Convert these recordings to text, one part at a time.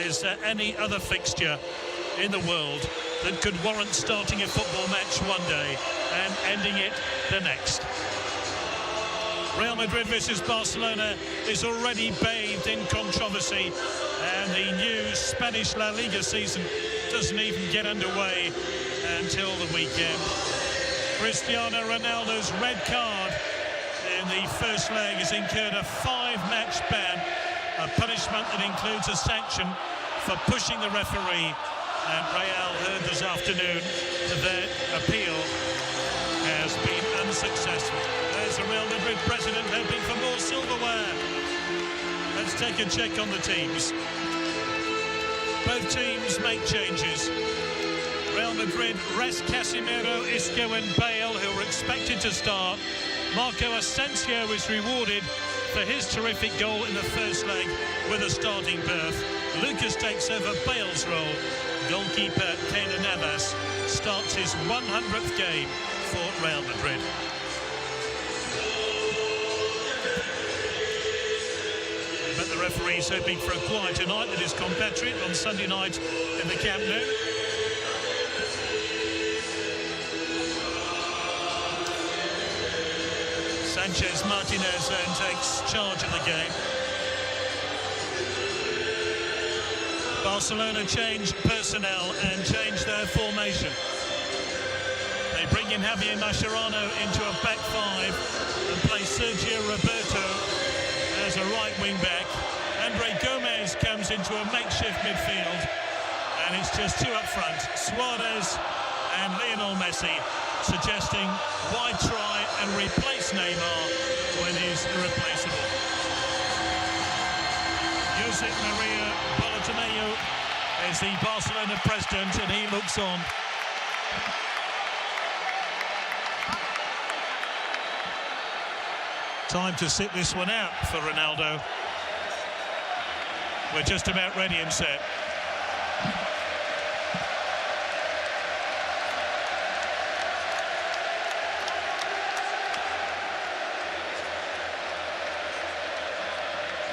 is there any other fixture in the world that could warrant starting a football match one day and ending it the next? Real Madrid versus Barcelona is already bathed in controversy, and the new Spanish La Liga season doesn't even get underway until the weekend. Cristiano Ronaldo's red card in the first leg has incurred a 5-match ban, a punishment that includes a sanction for pushing the referee, and Real heard this afternoon that their appeal has been unsuccessful. There's the Real Madrid president hoping for more silverware. Let's take a check on the teams. Both teams make changes. Real Madrid rest Casemiro, Isco and Bale, who were expected to start. Marco Asensio was rewarded for his terrific goal in the first leg with a starting berth. Lucas takes over Bale's role. Goalkeeper Keylor Navas starts his 100th game for Real Madrid. But the referee's hoping for a quieter night than his compatriot on Sunday night in the Camp Nou. Sanchez Martinez then takes charge of the game. Barcelona change personnel and change their formation. They bring in Javier Mascherano into a back five and play Sergio Roberto as a right wing back. Andre Gomez comes into a makeshift midfield, and it's just two up front, Suarez and Lionel Messi, suggesting why try and replace Neymar when he's irreplaceable. Josep Maria Bartomeu is the Barcelona president, and he looks on. Time to sit this one out for Ronaldo. We're just about ready and set.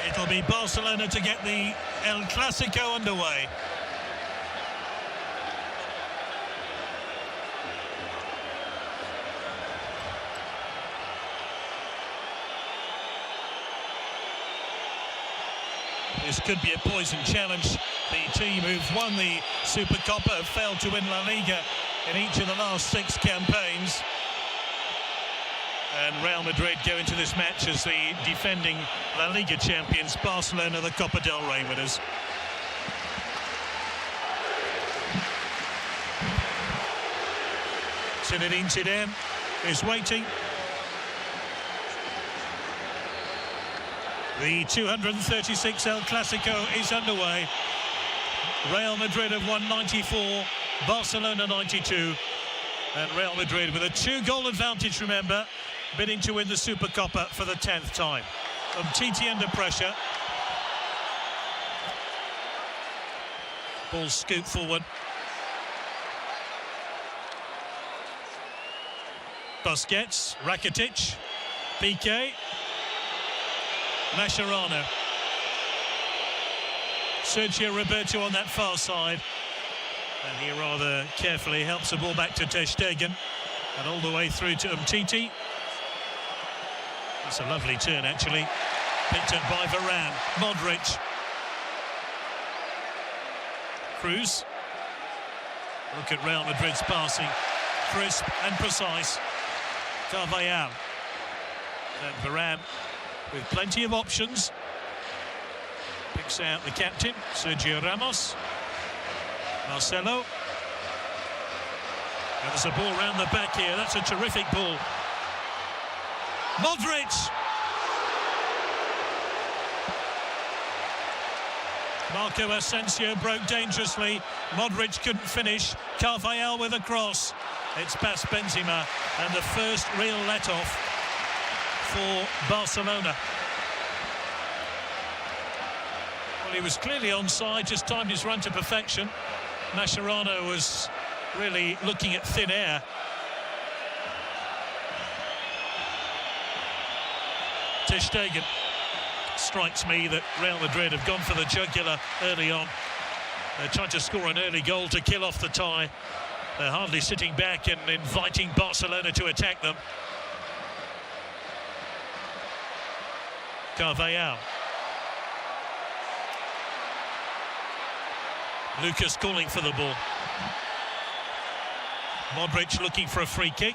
It'll be Barcelona to get the El Clasico underway. This could be a poison challenge. The team who've won the SuperCopa have failed to win La Liga in each of the last 6 campaigns. And Real Madrid go into this match as the defending La Liga champions, Barcelona the Copa del Rey winners. Zinedine Zidane is waiting. The 236 El Clasico is underway. Real Madrid have won 94, Barcelona 92. And Real Madrid with a 2-goal advantage, remember, bidding to win the SuperCopa for the 10th time. Titi under pressure. Ball scooped forward. Busquets, Rakitic, Piqué, Mascherano. Sergio Roberto on that far side. And he rather carefully helps the ball back to Ter Stegen. And all the way through to Titi. It's a lovely turn, actually. Picked up by Varane. Modric. Cruz. Look at Real Madrid's passing. Crisp and precise. Carvajal. And Varane with plenty of options. Picks out the captain, Sergio Ramos. Marcelo. And there's a ball round the back here. That's a terrific ball. Modric. Marco Asensio broke dangerously. Modric couldn't finish. Carvajal with a cross. It's past Benzema, and the first real let-off for Barcelona. Well, he was clearly onside, just timed his run to perfection. Mascherano was really looking at thin air. Ter Stegen. Strikes me that Real Madrid have gone for the jugular early on. They're trying to score an early goal to kill off the tie. They're hardly sitting back and inviting Barcelona to attack them. Carvajal. Lucas calling for the ball. Modric looking for a free kick.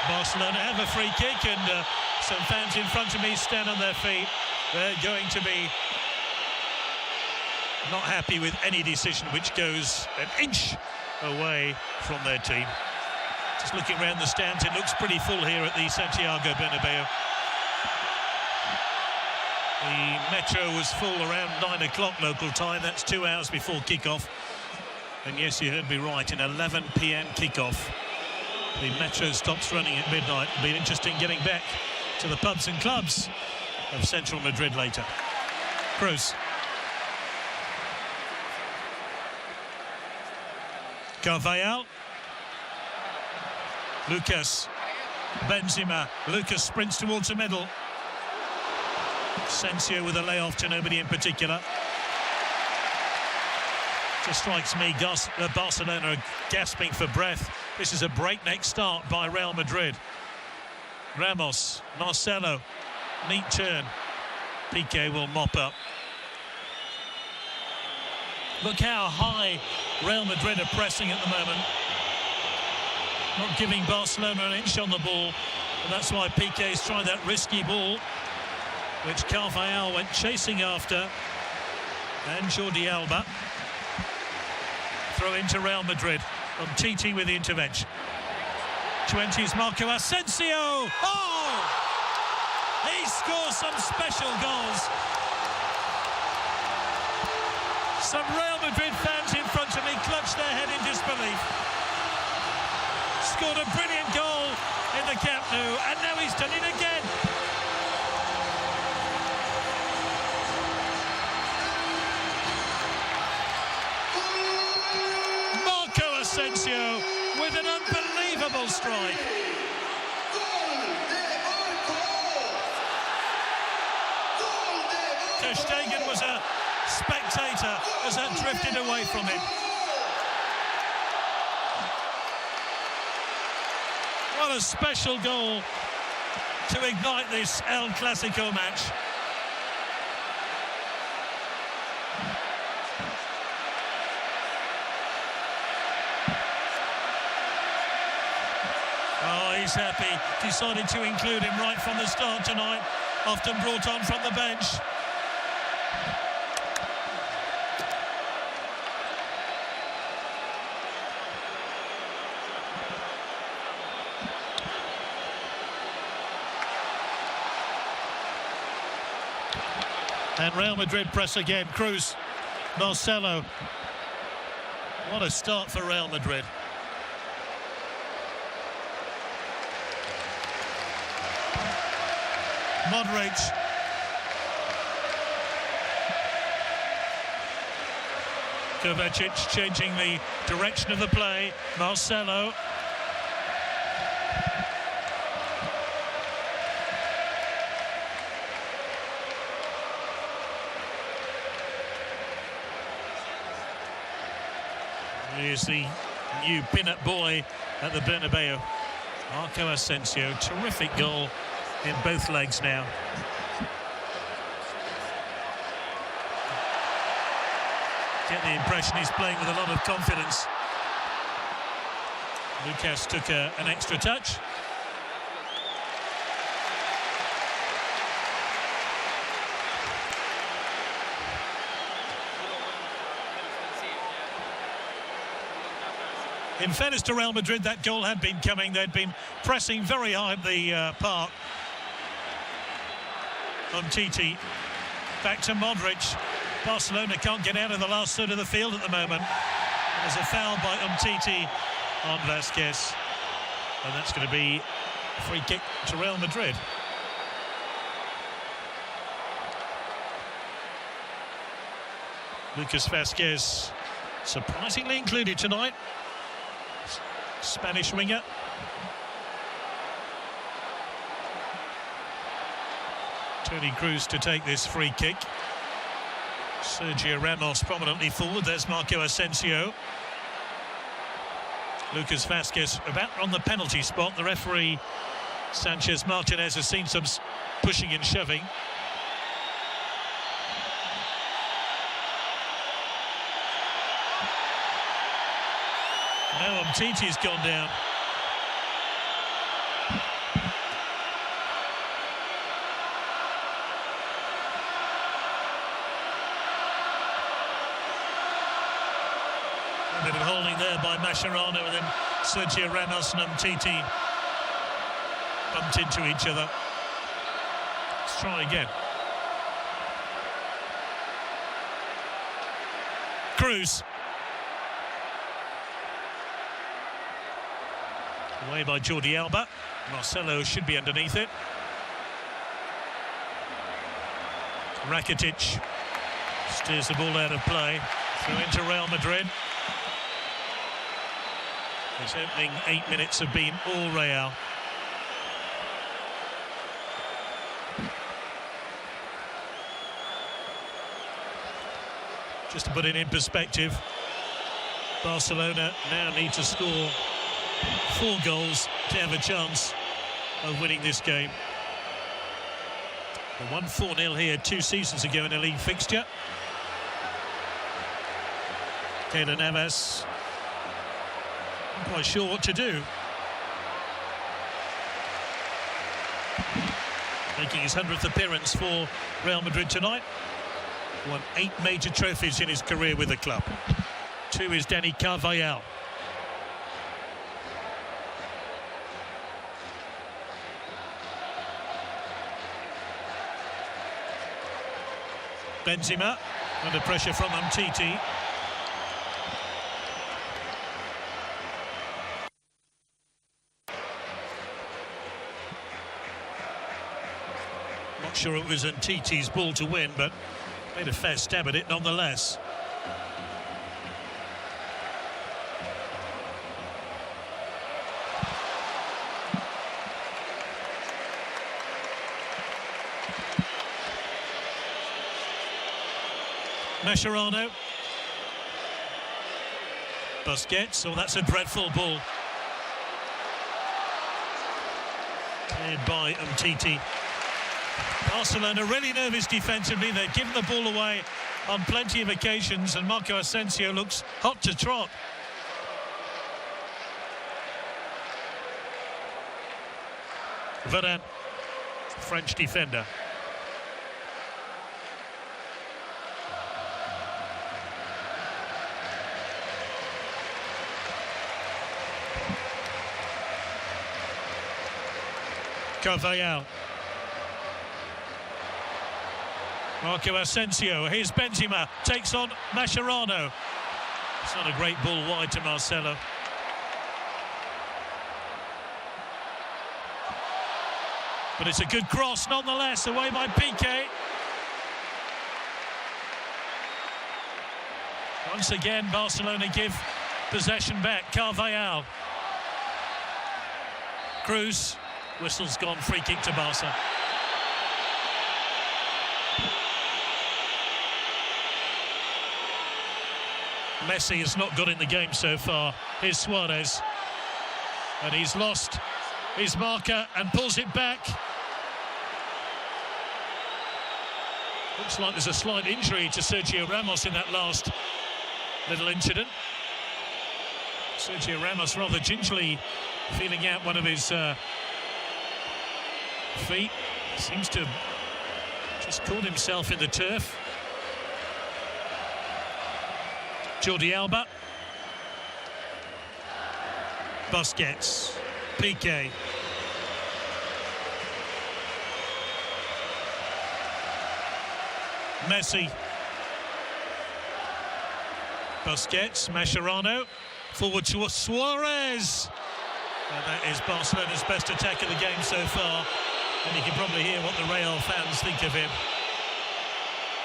Barcelona have a free kick, and some fans in front of me stand on their feet. They're going to be not happy with any decision which goes an inch away from their team. Just looking around the stands, it looks pretty full here at the Santiago Bernabeu. The Metro was full around 9 o'clock local time. That's 2 hours before kick-off. And yes, you heard me right, an 11 p.m. kick-off. The Metro stops running at midnight. It'll be interesting getting back to the pubs and clubs of central Madrid later. Cruz. Carvajal. Lucas. Benzema. Lucas sprints towards the middle. Asensio with a layoff to nobody in particular. Just strikes me Barcelona are gasping for breath. This is a breakneck start by Real Madrid. Ramos, Marcelo, neat turn. Piqué will mop up. Look how high Real Madrid are pressing at the moment. Not giving Barcelona an inch on the ball. And that's why Piqué's tried that risky ball, which Carvajal went chasing after. And Jordi Alba. Throw into Real Madrid. Umtiti with the intervention. 20s Marco Asensio. Oh! He scores some special goals. Some Real Madrid fans in front of me clutched their head in disbelief. Scored a brilliant goal in the Camp Nou, and now he's done it again. Asensio with an unbelievable strike. Ter Stegen was a spectator as that drifted away from him. What a special goal to ignite this El Clasico match. He's happy. Decided to include him right from the start tonight. Often brought on from the bench. And Real Madrid press again. Cruz, Marcelo. What a start for Real Madrid. Modric. Kovacic changing the direction of the play. Marcelo. Here's the new pin-up boy at the Bernabeu. Marco Asensio. Terrific goal in both legs now. Get the impression he's playing with a lot of confidence. Lucas took an extra touch. In fairness to Real Madrid, that goal had been coming. They'd been pressing very high at the park. Umtiti, back to Modric. Barcelona can't get out of the last third of the field at the moment. There's a foul by Umtiti on Vasquez. And that's going to be a free kick to Real Madrid. Lucas Vasquez, surprisingly included tonight. Spanish winger. Toni Kroos to take this free kick. Sergio Ramos prominently forward. There's Marco Asensio. Lucas Vazquez about on the penalty spot. The referee, Sanchez Martinez, has seen some pushing and shoving. Now Umtiti's gone down. A bit of holding there by Mascherano, and then Sergio Ramos and Umtiti bumped into each other. Let's try again. Cruz. Away by Jordi Alba. Marcelo should be underneath it. Rakitic steers the ball out of play. Through into Real Madrid. His opening 8 minutes have been all Real. Just to put it in perspective, Barcelona now need to score 4 goals to have a chance of winning this game. They won 4-0 here 2 seasons ago in a league fixture. Keylor Navas not quite sure what to do. Making his 100th appearance for Real Madrid tonight. Won 8 major trophies in his career with the club. 2 is Dani Carvajal. Benzema under pressure from Umtiti. Not sure it was Umtiti's ball to win, but made a fair stab at it nonetheless. Mascherano. Busquets. Oh, that's a dreadful ball. Cleared by Umtiti. Barcelona really nervous defensively. They've given the ball away on plenty of occasions, and Marco Asensio looks hot to trot. Varane, French defender. Carvajal. Marco Asensio. Here's Benzema. Takes on Mascherano. It's not a great ball wide to Marcelo. But it's a good cross nonetheless. Away by Piqué. Once again, Barcelona give possession back. Carvajal. Cruz. Whistle's gone, free kick to Barca. Messi has not got in the game so far. Here's Suarez. And he's lost his marker and pulls it back. Looks like there's a slight injury to Sergio Ramos in that last little incident. Sergio Ramos rather gingerly feeling out one of his feet. Seems to just caught himself in the turf. Jordi Alba. Busquets. Piqué. Messi. Busquets. Mascherano. Forward to Suarez. And that is Barcelona's best attack of the game so far. And you can probably hear what the Real fans think of him.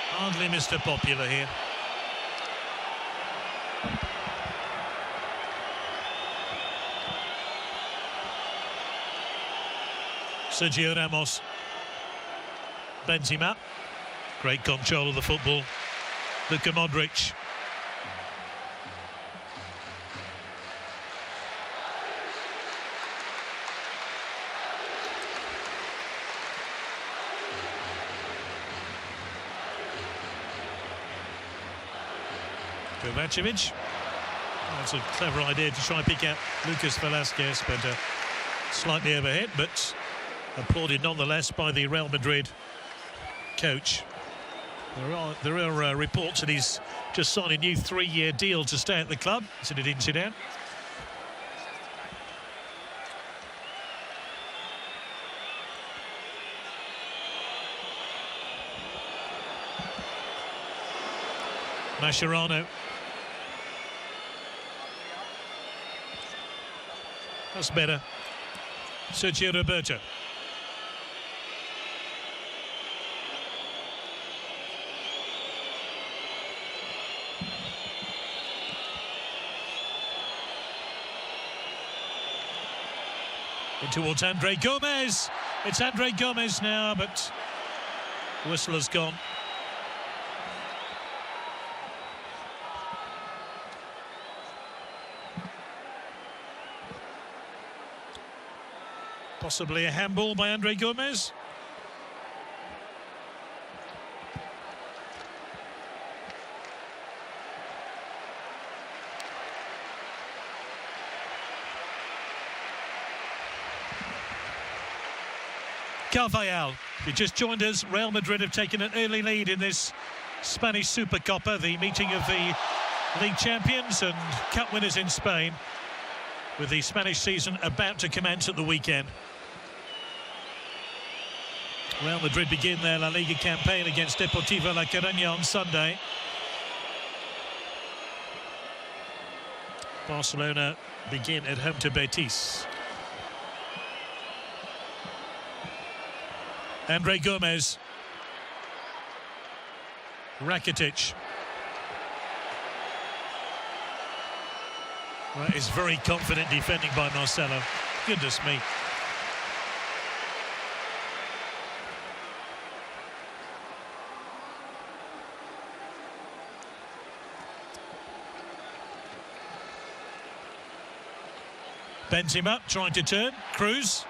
Hardly Mr. Popular here. Sergio Ramos. Benzema. Great control of the football. Luka Modric. Kovacevic. That's a clever idea to try and pick out Lucas Velasquez, but slightly overhit, but applauded nonetheless by the Real Madrid coach. There are reports that he's just signed a new 3-year deal to stay at the club. Zinedine Zidane. Mascherano. That's better. Sergio Roberto. In towards Andre Gomez. It's Andre Gomez now, but the whistle has gone. Possibly a handball by Andre Gomez. Carvajal, if you just joined us, Real Madrid have taken an early lead in this Spanish SuperCopa, the meeting of the league champions and cup winners in Spain, with the Spanish season about to commence at the weekend. Real Madrid begin their La Liga campaign against Deportivo La Coruña on Sunday. Barcelona begin at home to Betis. Andre Gomez. Rakitic. That is very confident defending by Marcelo. Goodness me. Benzema trying to turn. Cruz.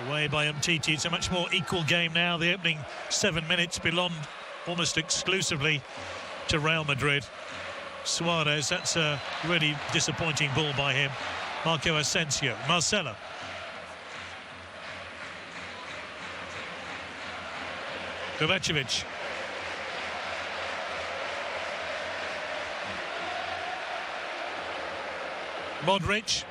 Away by Umtiti. It's a much more equal game now. The opening 7 minutes belonged almost exclusively to Real Madrid. Suarez, that's a really disappointing ball by him. Marco Asensio. Marcelo. Kovacevic. Modric.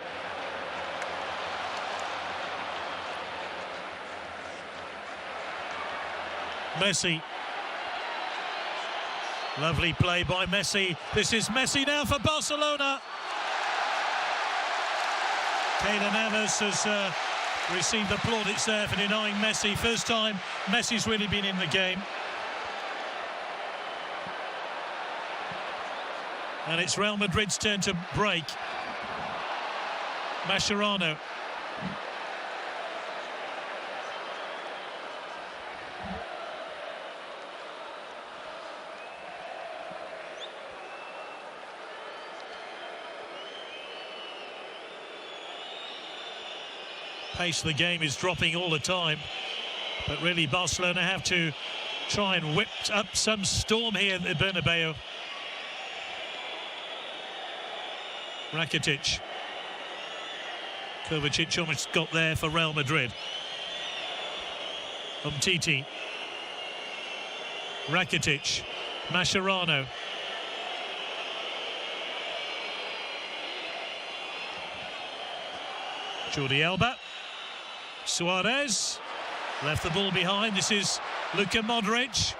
Messi. Lovely play by Messi. This is Messi now for Barcelona. Keylor Navas has received the plaudits there for denying Messi. First time Messi's really been in the game. And it's Real Madrid's turn to break. Mascherano. Pace of the game is dropping all the time, but really Barcelona have to try and whip up some storm here at the Bernabeu. Rakitic. Kovacic almost got there for Real Madrid. Umtiti. Rakitic. Mascherano. Jordi Alba. Suarez. Left the ball behind. This is Luka Modric.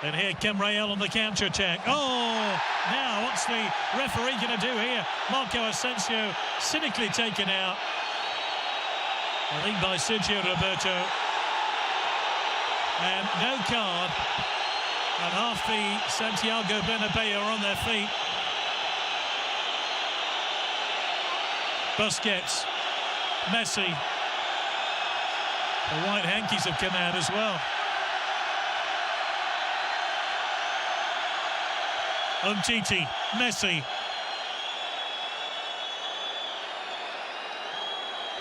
And here come Real on the counter-attack. Oh, now what's the referee going to do here? Marco Asensio cynically taken out. I think by Sergio Roberto. And no card. And half the Santiago Bernabeu are on their feet. Busquets. Messi. The white hankies have come out as well. Umtiti, Messi.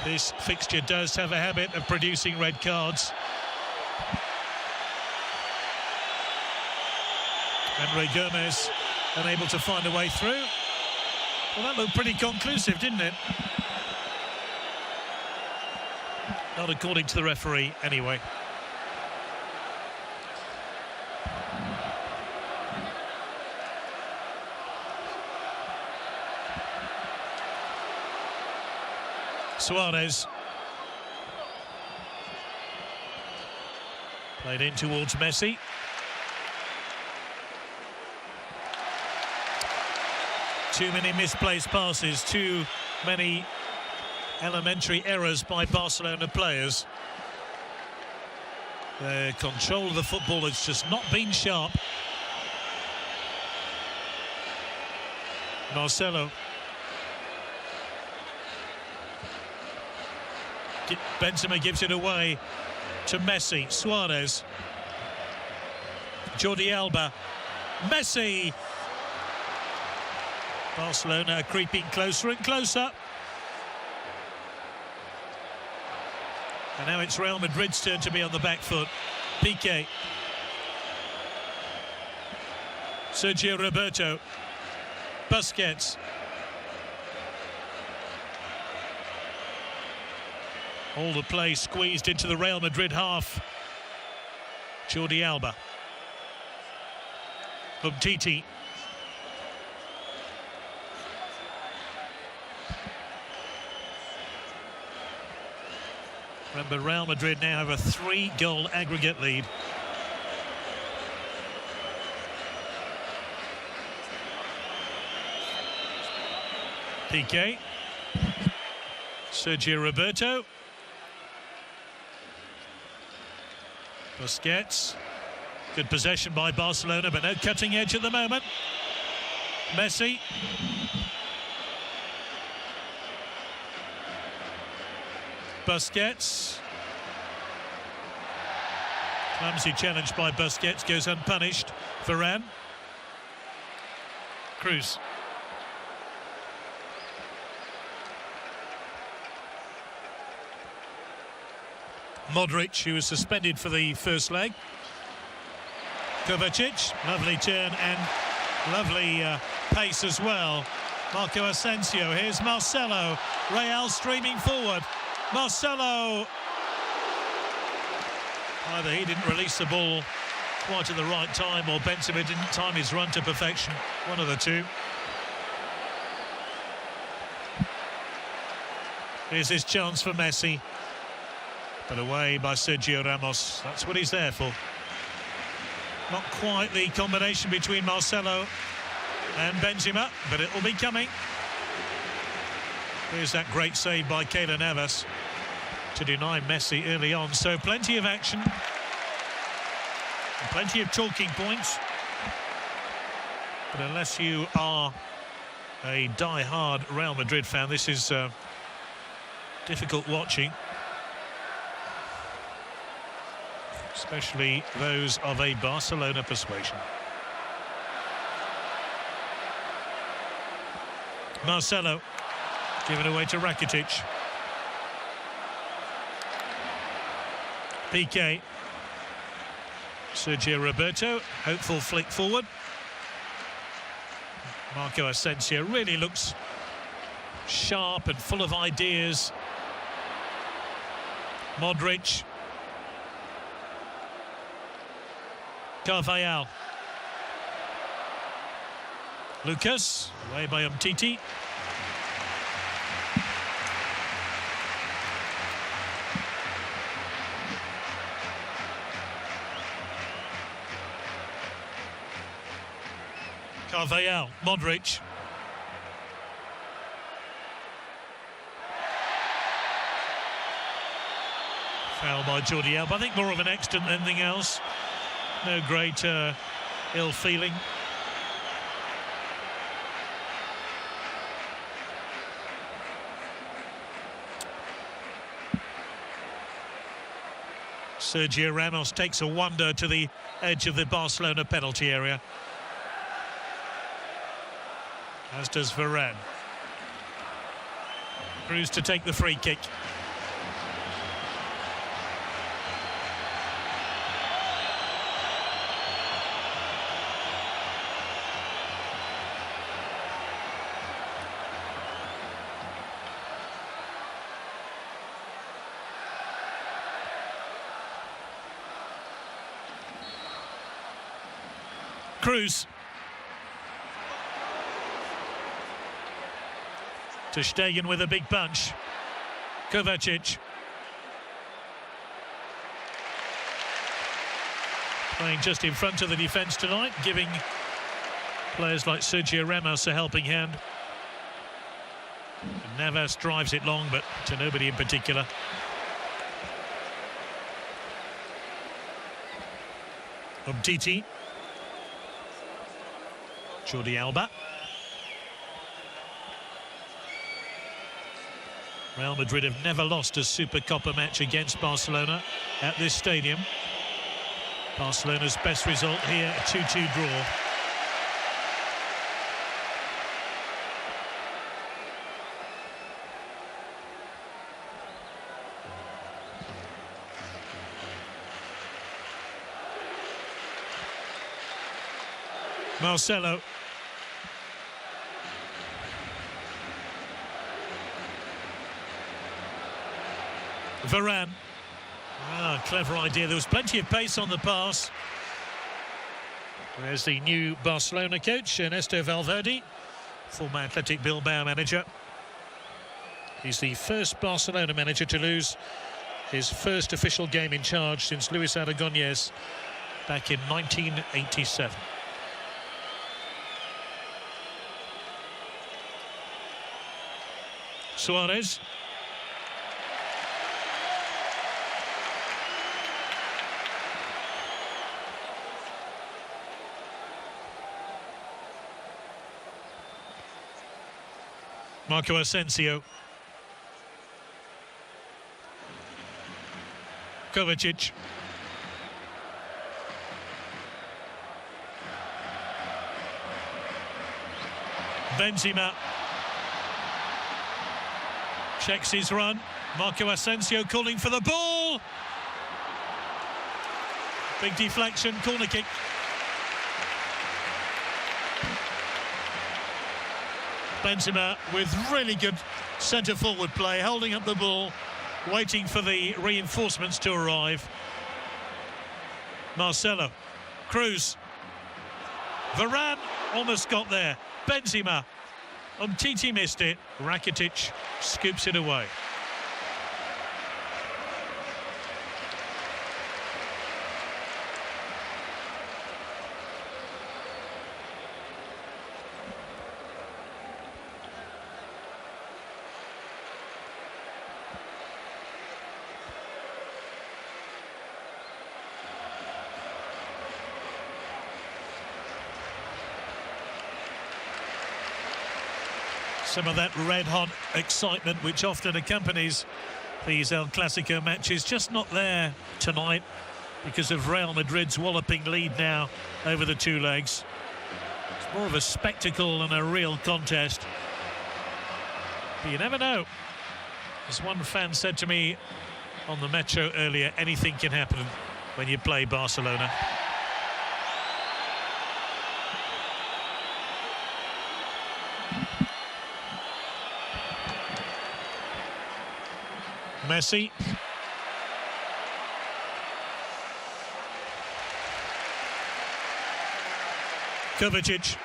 This fixture does have a habit of producing red cards. And Gomez unable to find a way through. Well, that looked pretty conclusive, didn't it? Not according to the referee, anyway. Suarez. Played in towards Messi. Too many misplaced passes, too many elementary errors by Barcelona players. Their control of the football has just not been sharp. Marcelo. Benzema gives it away to Messi. Suarez. Jordi Alba. Messi. Barcelona creeping closer and closer. And now it's Real Madrid's turn to be on the back foot. Piqué. Sergio Roberto. Busquets. All the play squeezed into the Real Madrid half. Jordi Alba. Umtiti. Remember, Real Madrid now have a 3-goal aggregate lead. Piqué. Sergio Roberto. Busquets. Good possession by Barcelona, but no cutting edge at the moment. Messi. Busquets. Clumsy challenge by Busquets, goes unpunished. Varane. Cruz. Modric, who was suspended for the first leg. Kovacic, lovely turn and lovely pace as well. Marco Asensio, here's Marcelo. Real streaming forward. Marcelo. Either he didn't release the ball quite at the right time, or Benzema didn't time his run to perfection. One of the two. Here's his chance for Messi. But away by Sergio Ramos. That's what he's there for. Not quite the combination between Marcelo and Benzema, but it will be coming. Here's that great save by Keylor Navas to deny Messi early on. So plenty of action. Plenty of talking points. But unless you are a die-hard Real Madrid fan, this is difficult watching. Especially those of a Barcelona persuasion. Marcelo given away to Rakitic. Piqué. Sergio Roberto, hopeful flick forward. Marco Asensio really looks sharp and full of ideas. Modric. Carvajal. Lucas, away by Umtiti. Carvajal, Modric. Foul by Jordi Alba. I think more of an accident than anything else. No great ill feeling. Sergio Ramos takes a wonder to the edge of the Barcelona penalty area. as does Varane. Cruz to take the free kick. Cruz. Ter Stegen with a big punch. Kovacic. Playing just in front of the defence tonight, giving players like Sergio Ramos a helping hand. And Navas drives it long, but to nobody in particular. Umtiti. Jordi Alba. Real Madrid have never lost a SuperCopa match against Barcelona at this stadium. Barcelona's best result here, a 2-2 draw. Marcelo. Varane. Clever idea. There was plenty of pace on the pass. There's the new Barcelona coach, Ernesto Valverde, former Athletic Bilbao manager. He's the first Barcelona manager to lose his first official game in charge since Luis Aragonés back in 1987. Suarez. Marco Asensio. Kovacic. Benzema. Checks his run. Marco Asensio calling for the ball. Big deflection, corner kick. Benzema with really good centre-forward play, holding up the ball, waiting for the reinforcements to arrive. Marcelo. Cruz. Varane almost got there. Benzema. Umtiti missed it. Rakitic scoops it away. Some of that red-hot excitement which often accompanies these El Clasico matches, just not there tonight because of Real Madrid's walloping lead now over the two legs. It's more of a spectacle than a real contest. But you never know. As one fan said to me on the Metro earlier, anything can happen when you play Barcelona. Messi. Kovacic.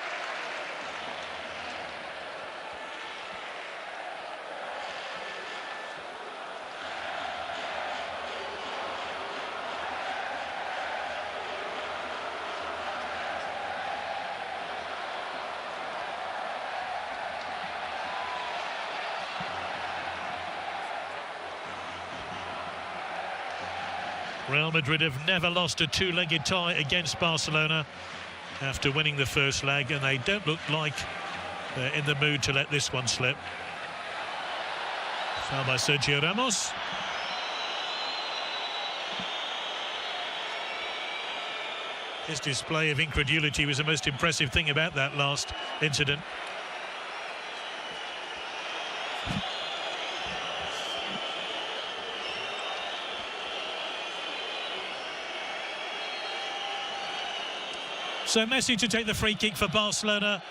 Real Madrid have never lost a two-legged tie against Barcelona after winning the first leg, and they don't look like they're in the mood to let this one slip. Foul by Sergio Ramos. His display of incredulity was the most impressive thing about that last incident. So Messi to take the free kick for Barcelona,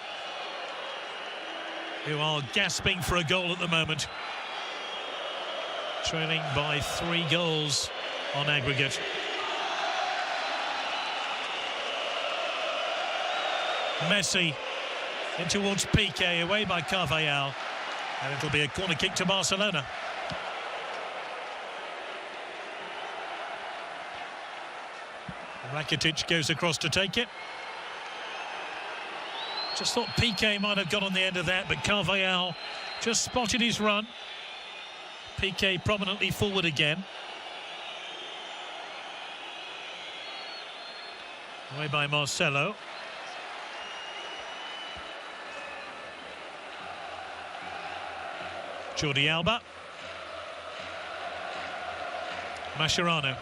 who are gasping for a goal at the moment. Trailing by 3 goals on aggregate. Messi in towards Piqué, away by Carvajal, and it'll be a corner kick to Barcelona. Rakitic goes across to take it. Just thought Piqué might have got on the end of that, but Carvajal just spotted his run. Piqué prominently forward again. Away by Marcelo. Jordi Alba. Mascherano.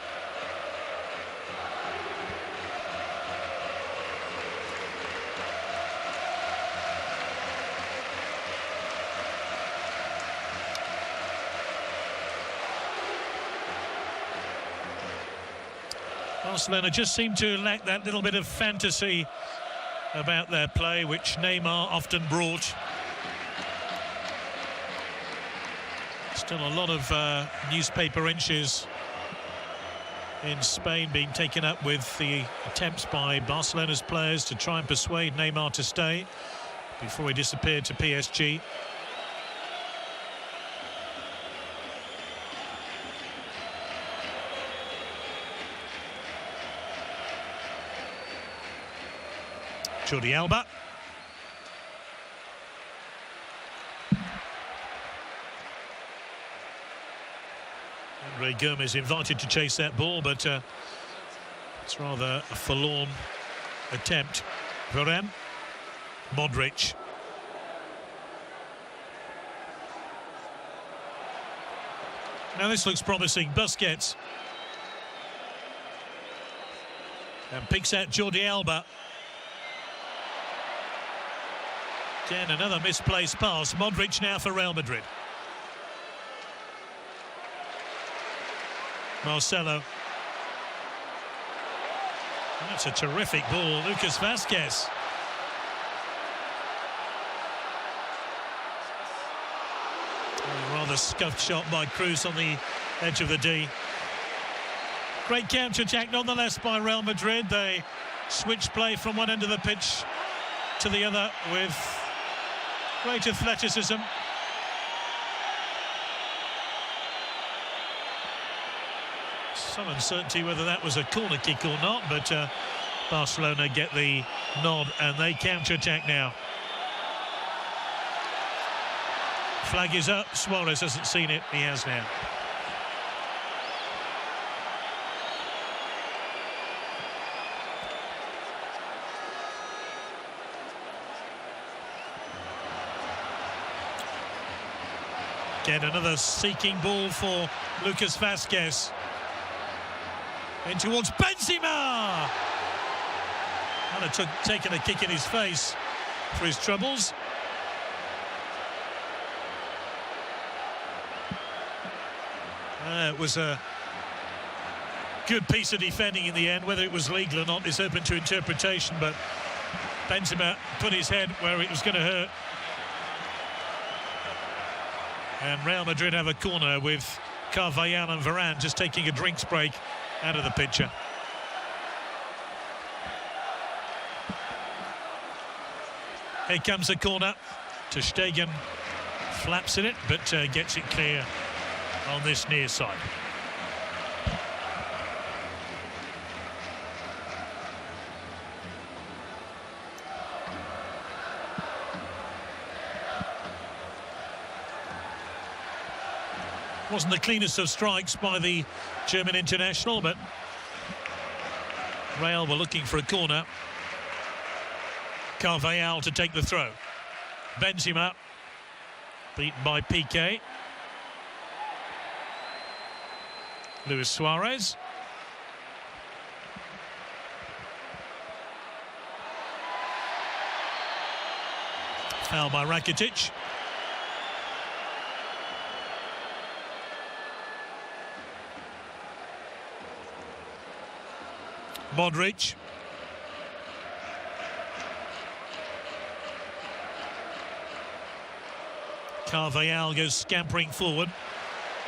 Barcelona just seem to lack that little bit of fantasy about their play, which Neymar often brought. Still a lot of newspaper inches in Spain being taken up with the attempts by Barcelona's players to try and persuade Neymar to stay before he disappeared to PSG. Jordi Alba. Ray Gomez invited to chase that ball, but it's rather a forlorn attempt. Varane. Modric. Now this looks promising. Busquets. And picks out Jordi Alba. Again, another misplaced pass. Modric now for Real Madrid. Marcelo. That's a terrific ball. Lucas Vázquez. A rather scuffed shot by Cruz on the edge of the D. Great counter-attack nonetheless by Real Madrid. They switched play from one end of the pitch to the other with great athleticism. Some uncertainty whether that was a corner kick or not, but Barcelona get the nod and they counter-attack now. Flag is up. Suarez hasn't seen it. He has now. Again, another seeking ball for Lucas Vázquez. In towards Benzema! And it took taken a kick in his face for his troubles. It was a good piece of defending in the end. Whether it was legal or not is open to interpretation, but Benzema put his head where it was going to hurt. And Real Madrid have a corner with Carvajal and Varane just taking a drinks break out of the picture. Here comes the corner. Ter Stegen flaps in it, but gets it clear on this near side. Wasn't the cleanest of strikes by the German international, but Real were looking for a corner. Carvajal to take the throw. Benzema beaten by Piqué. Luis Suarez. Foul by Rakitic. Modric. Carvajal goes scampering forward.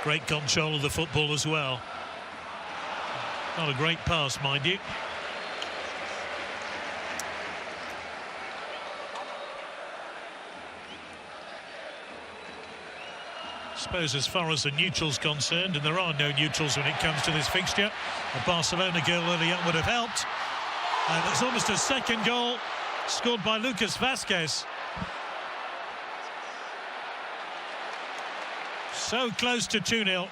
Great control of the football as well. Not a great pass, mind you. I suppose as far as the neutral's concerned, and there are no neutrals when it comes to this fixture, a Barcelona goal early on would have helped. And it's almost a second goal scored by Lucas Vázquez. So close to 2-0.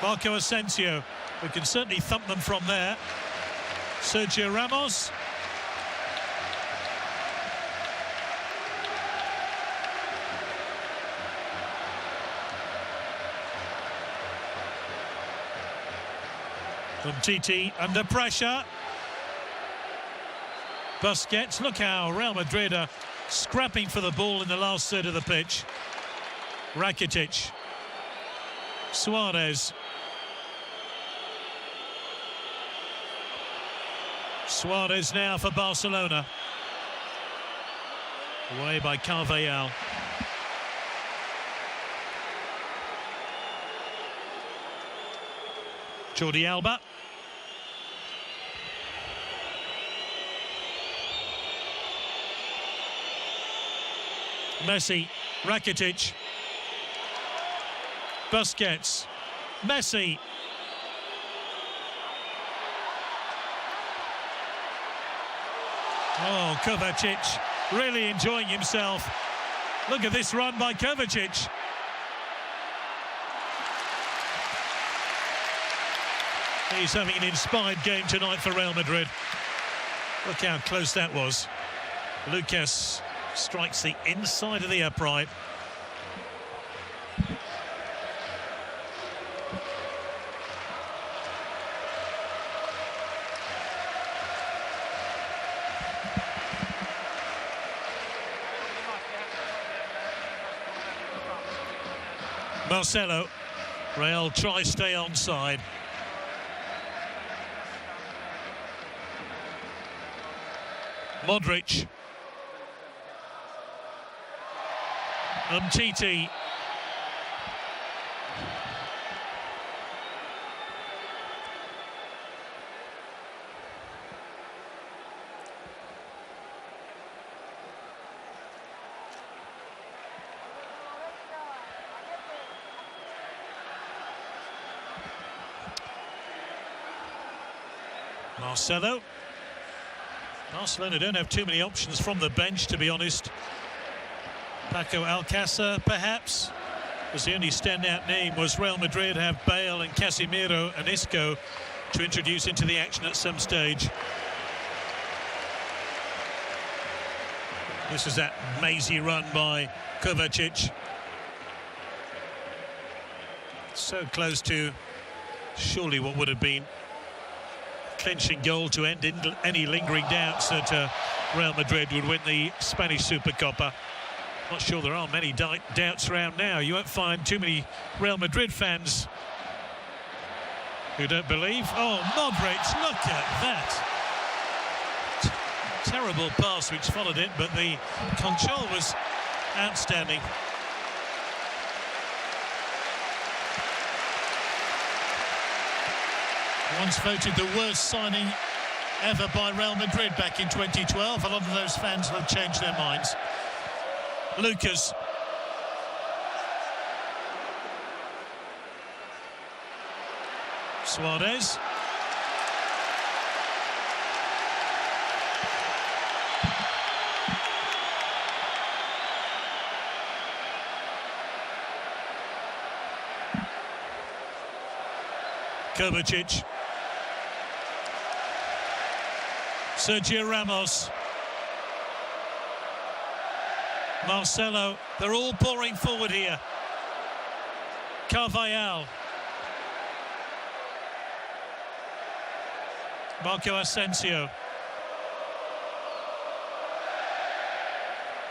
Marco Asensio, who can certainly thump them from there. Sergio Ramos. Umtiti under pressure. Busquets, look how Real Madrid are scrapping for the ball in the last third of the pitch. Rakitic. Suarez. Suarez now for Barcelona. Away by Carvajal. Jordi Alba. Messi, Rakitic, Busquets, Messi. Oh, Kovacic really enjoying himself. Look at this run by Kovacic. He's having an inspired game tonight for Real Madrid. Look how close that was. Lucas strikes the inside of the upright. Marcelo. Real try stay onside. Modric. Umtiti. Marcelo. Barcelona don't have too many options from the bench, to be honest. Paco Alcácer, perhaps, was the only standout name. Was Real Madrid have Bale and Casemiro and Isco to introduce into the action at some stage? This is that mazy run by Kovacic. So close to surely what would have been clinching goal to end any lingering doubts that Real Madrid would win the Spanish SuperCopa. Not sure there are many doubts around now. You won't find too many Real Madrid fans who don't believe. Oh, Modric, look at that. Terrible pass which followed it, but the control was outstanding. Once voted the worst signing ever by Real Madrid back in 2012. A lot of those fans have changed their minds. Lucas. Suarez. Kovacic. Sergio Ramos. Marcelo. They're all pouring forward here. Carvajal. Marco Asensio.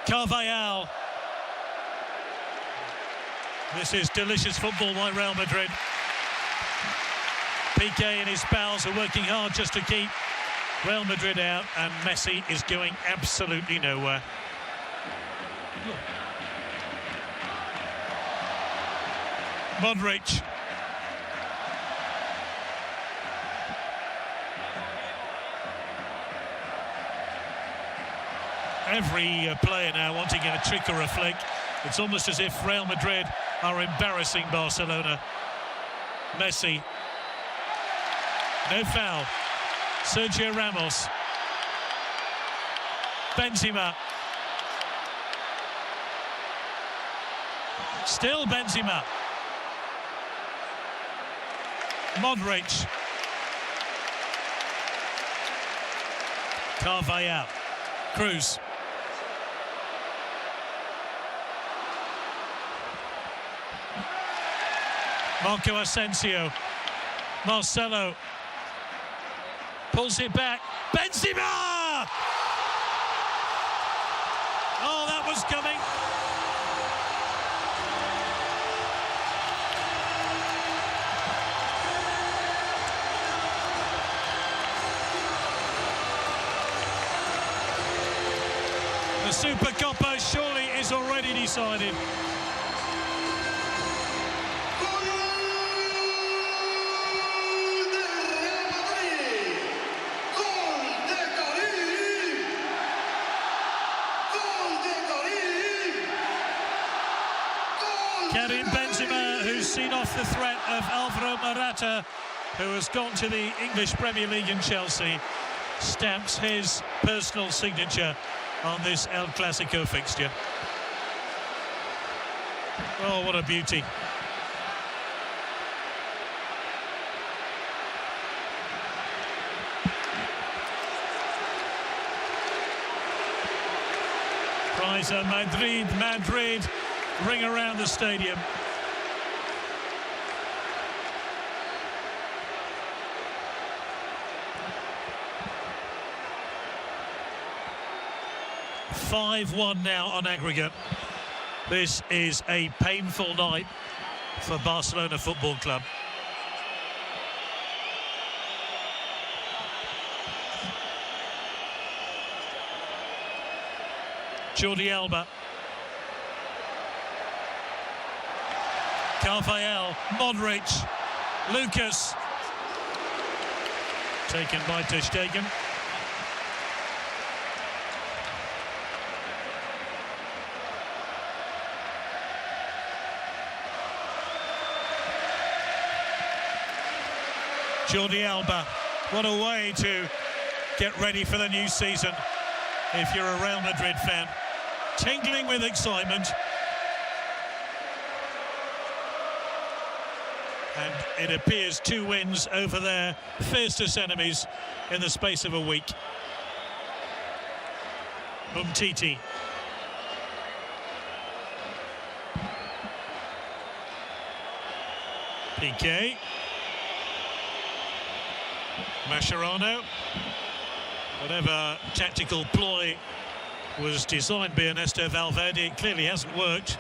Carvajal. This is delicious football by Real Madrid. Piqué and his pals are working hard just to keep Real Madrid out, and Messi is going absolutely nowhere. Modric. Every player now wanting a trick or a flick. It's almost as if Real Madrid are embarrassing Barcelona. Messi. No foul. Sergio Ramos. Benzema. Still Benzema. Modric. Carvajal. Cruz. Marco Asensio. Marcelo. Pulls it back. Benzema! Oh, that was coming. The SuperCopa surely is already decided. Karim Benzema, who's seen off the threat of Alvaro Morata, who has gone to the English Premier League in Chelsea, stamps his personal signature on this El Clasico fixture. Oh, what a beauty. Prize Madrid ring around the stadium. (5-1) now on aggregate. This is a painful night for Barcelona Football Club. Jordi Alba. Carvajal, Modric, Lucas. Taken by Ter Stegen. Jordi Alba, what a way to get ready for the new season if you're a Real Madrid fan. Tingling with excitement. And it appears 2 wins over their fiercest enemies in the space of a week. Umtiti. Piqué. Mascherano. Whatever tactical ploy was designed by Ernesto Valverde, it clearly hasn't worked.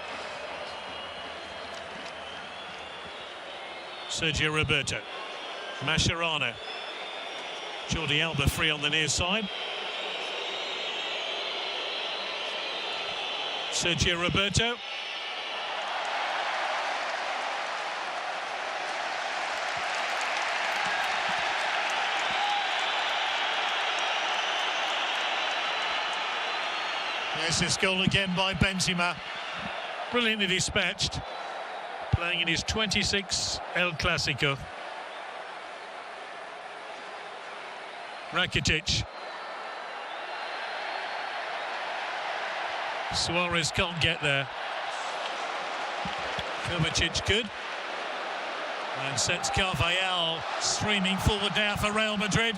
Sergio Roberto. Mascherano. Jordi Alba free on the near side. Sergio Roberto. There's this goal again by Benzema. Brilliantly dispatched. Playing in his 26th El Clasico. Rakitic. Suarez can't get there. Kovacic good. And sets Carvajal streaming forward now for Real Madrid.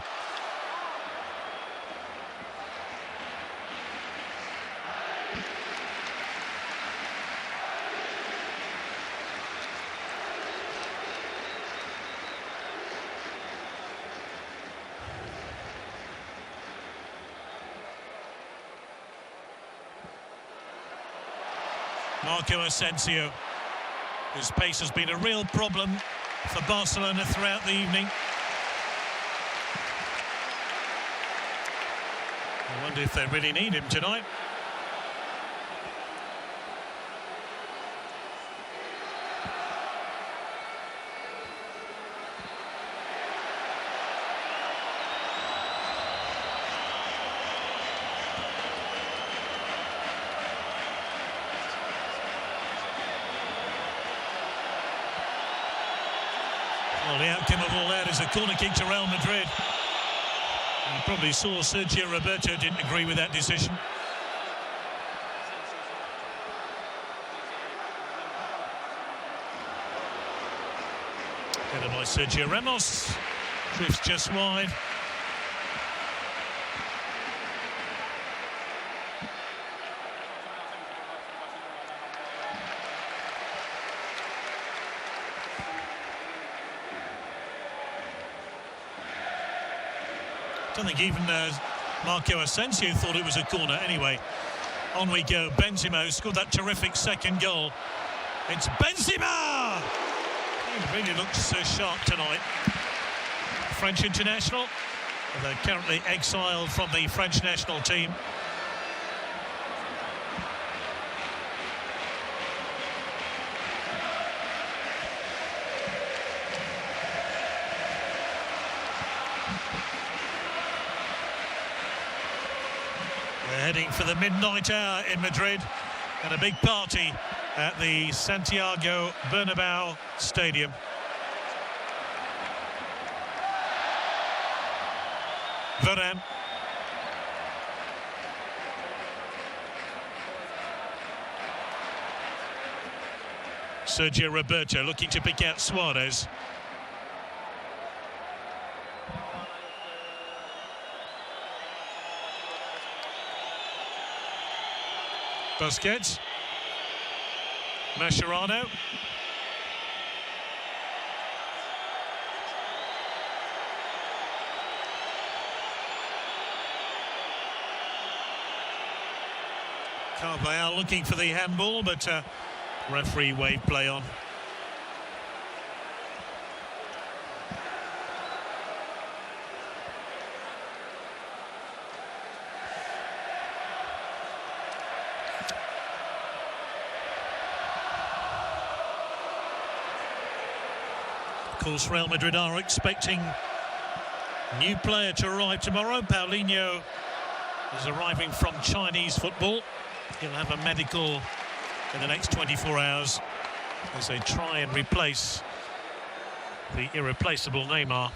Marco Asensio. His pace has been a real problem for Barcelona throughout the evening. I wonder if they really need him tonight. Well, the outcome of all that is a corner kick to Real Madrid. You probably saw Sergio Roberto didn't agree with that decision. Headed by Sergio Ramos. Drifts just wide. I don't think even Marco Asensio thought it was a corner. Anyway, on we go. Benzema, who scored that terrific second goal. It's Benzema! He really looks sharp tonight. French international. They're currently exiled from the French national team. Heading for the midnight hour in Madrid and a big party at the Santiago Bernabéu Stadium. Varane. Sergio Roberto looking to pick out Suarez. Busquets. Mascherano. Carvajal looking for the handball, but referee waved play on. Of course, Real Madrid are expecting a new player to arrive tomorrow. Paulinho is arriving from Chinese football. He'll have a medical in the next 24 hours as they try and replace the irreplaceable Neymar.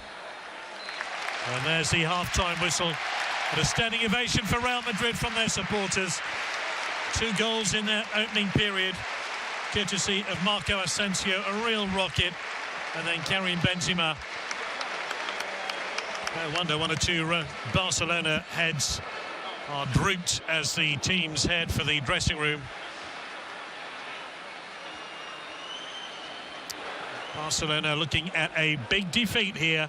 And there's the half-time whistle. And a standing ovation for Real Madrid from their supporters. 2 goals in their opening period, courtesy of Marco Asensio, a real rocket. And then Karim Benzema. No wonder 1 or 2 Barcelona heads are drooped as the teams head for the dressing room. Barcelona looking at a big defeat here.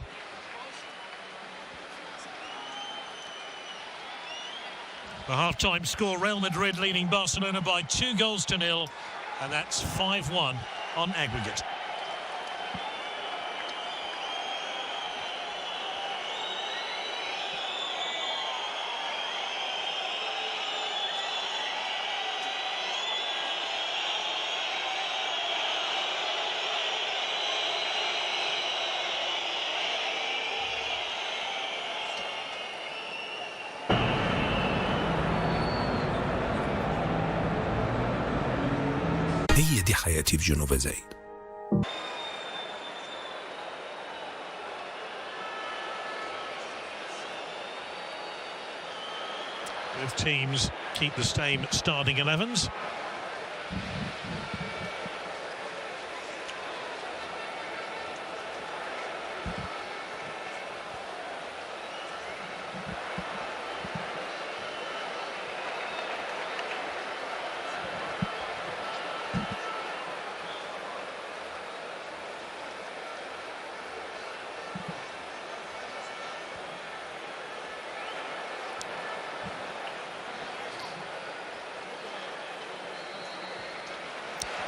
The half-time score, Real Madrid leading Barcelona by 2-0, and that's 5-1 on aggregate. هي دي حياتي في جنوب زايد. Both teams keep the same starting 11s.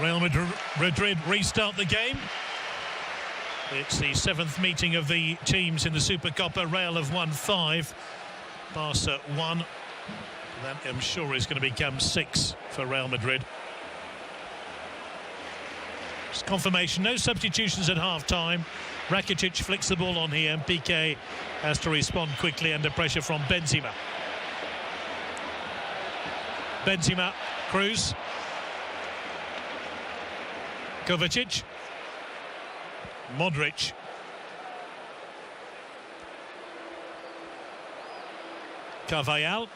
Real Madrid restart the game. It's the 7th meeting of the teams in the SuperCopa. Real have won 5, Barca 1. That, I'm sure, is going to become 6 for Real Madrid. It's confirmation, no substitutions at half-time. Rakitic flicks the ball on here, and Piqué has to respond quickly under pressure from Benzema. Benzema, Cruz. Kovacic, Modric, Carvajal.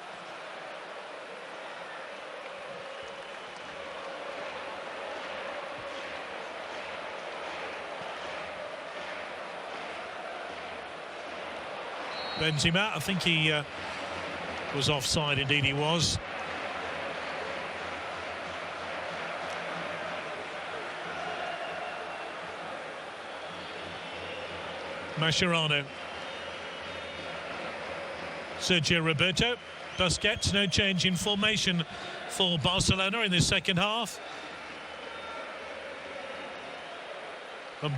Benzema, I think he was offside, indeed he was. Mascherano. Sergio Roberto. Busquets, no change in formation for Barcelona in this second half.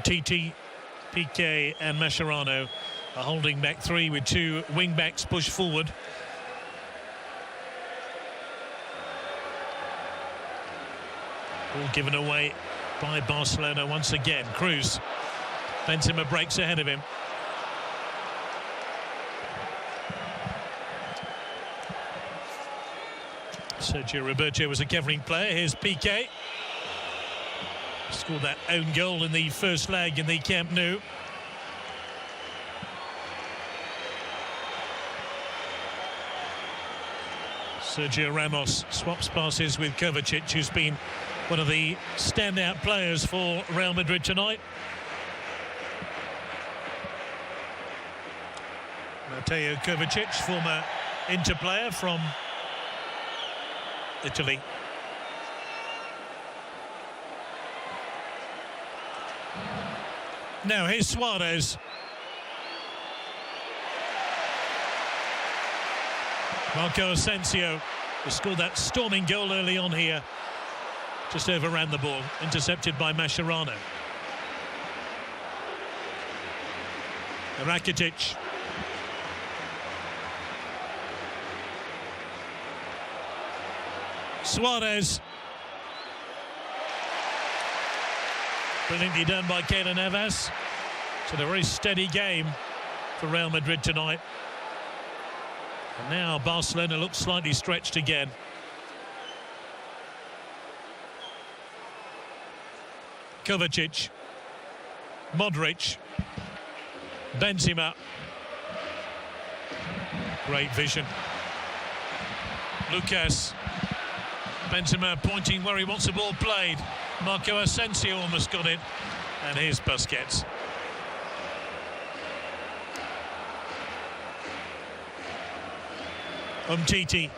Titi, Piqué and Mascherano. A holding back three with two wing backs pushed forward. All given away by Barcelona once again. Cruz. Benzema breaks ahead of him. Sergio Roberto was a covering player. Here's Piqué. Scored that own goal in the first leg in the Camp Nou. Sergio Ramos swaps passes with Kovacic, who's been one of the standout players for Real Madrid tonight. Mateo Kovacic, former Inter player from Italy. Now here's Suarez. Marco Asensio has scored that storming goal early on here. Just overran the ball, intercepted by Mascherano. Rakitic. Suarez. Brilliantly done by Keylor Navas. It's a very steady game for Real Madrid tonight. And now Barcelona looks slightly stretched again. Kovacic. Modric. Benzema. Great vision. Lucas. Benzema pointing where he wants the ball played. Marco Asensio almost got it. And here's Busquets. Titi.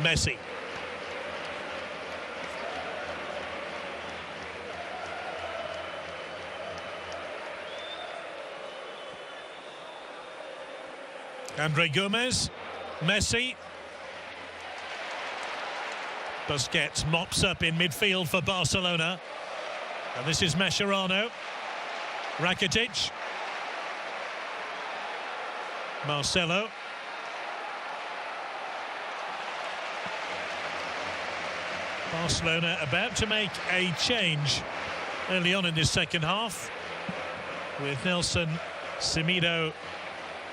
Messi. Andre Gomez. Messi. Busquets mops up in midfield for Barcelona. And this is Mascherano. Rakitic. Marcelo. Barcelona about to make a change early on in this second half with Nelson Semedo,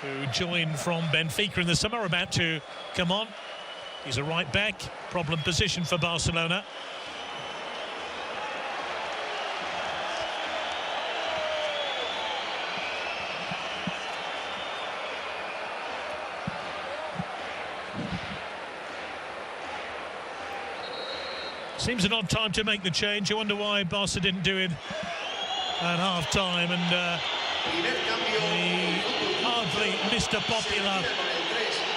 who joined from Benfica in the summer, about to come on. He's a right back, problem position for Barcelona. Seems an odd time to make the change. You wonder why Barca didn't do it at half-time. And the hardly Mr. Popular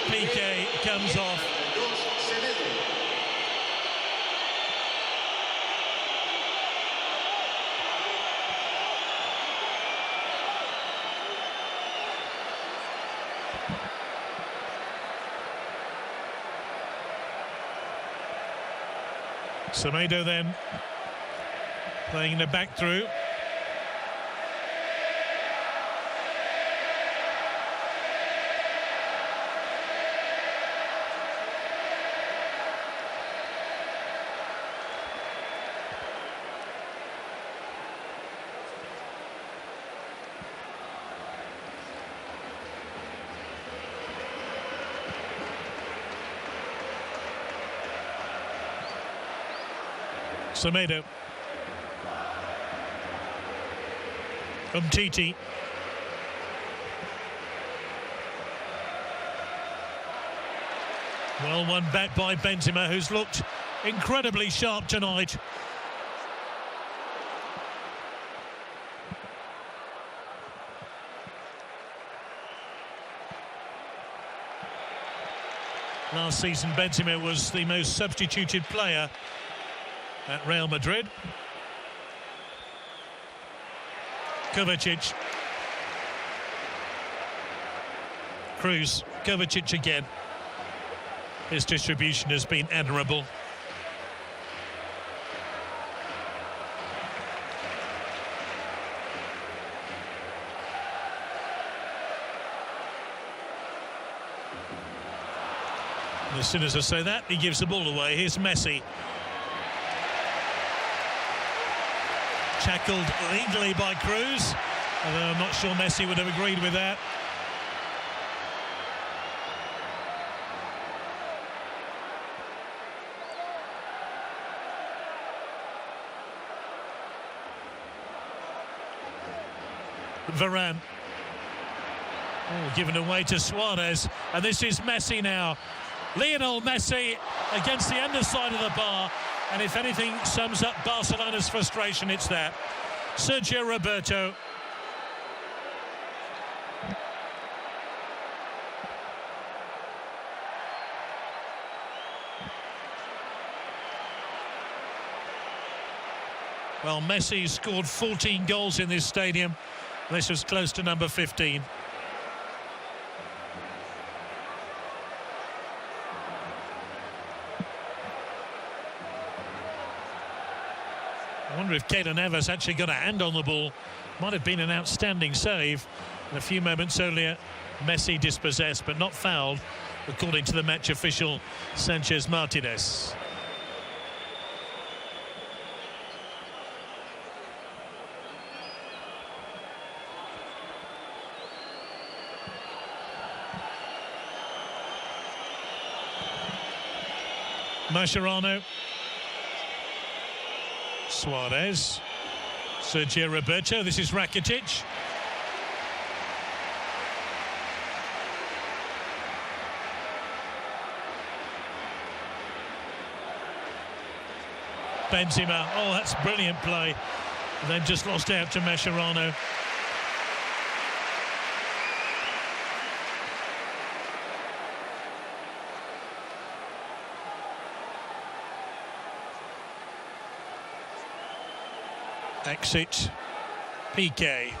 Piqué comes off. Semedo then playing in the back through. Semedo. Titi. Well, one back by Benzema, who's looked incredibly sharp tonight. Last season, Benzema was the most substituted player at Real Madrid. Kovacic. Cruz. Kovacic again. His distribution has been admirable. And as soon as I say that, he gives the ball away. Here's Messi. Tackled legally by Cruz, although I'm not sure Messi would have agreed with that. Varane. Oh, given away to Suarez, and this is Messi now. Lionel Messi against the underside of the bar, and if anything sums up Barcelona's frustration, it's that. Sergio Roberto. Well, Messi scored 14 goals in this stadium. This was close to number 15. I wonder if Keylor Navas actually got a hand on the ball. Might have been an outstanding save. And a few moments earlier, Messi dispossessed, but not fouled, according to the match official, Sanchez Martinez. Mascherano. Suarez. Sergio Roberto. This is Rakitic. Benzema. Oh, that's brilliant play. And then just lost out to Mascherano. Exit. PK.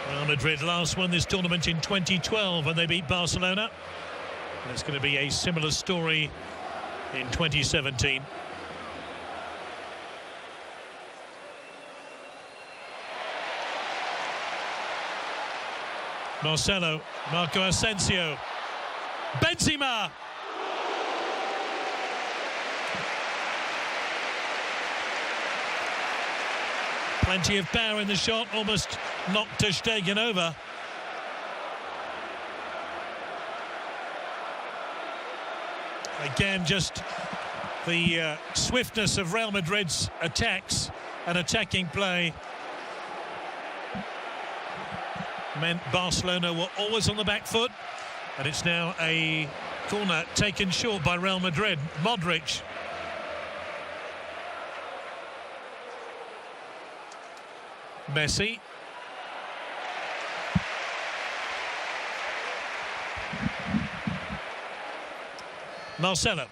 Real Madrid last won this tournament in 2012 when they beat Barcelona. And it's going to be a similar story in 2017. Marcelo, Marco Asensio, Benzema. Plenty of power in the shot, almost knocked Ter Stegen over. Again, just the swiftness of Real Madrid's attacks and attacking play meant Barcelona were always on the back foot, and it's now a corner taken short by Real Madrid. Modric. Messi. Marcelo.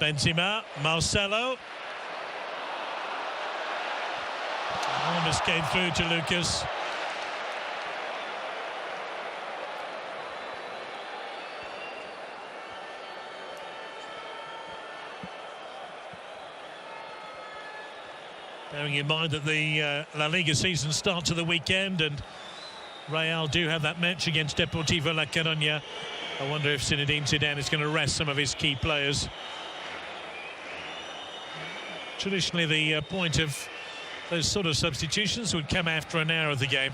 Benzema. Marcelo. Almost came through to Lucas. Bearing in mind that the La Liga season starts at the weekend, and Real do have that match against Deportivo La Coruña. I wonder if Zinedine Zidane is going to rest some of his key players. Traditionally, the point of those sort of substitutions would come after an hour of the game.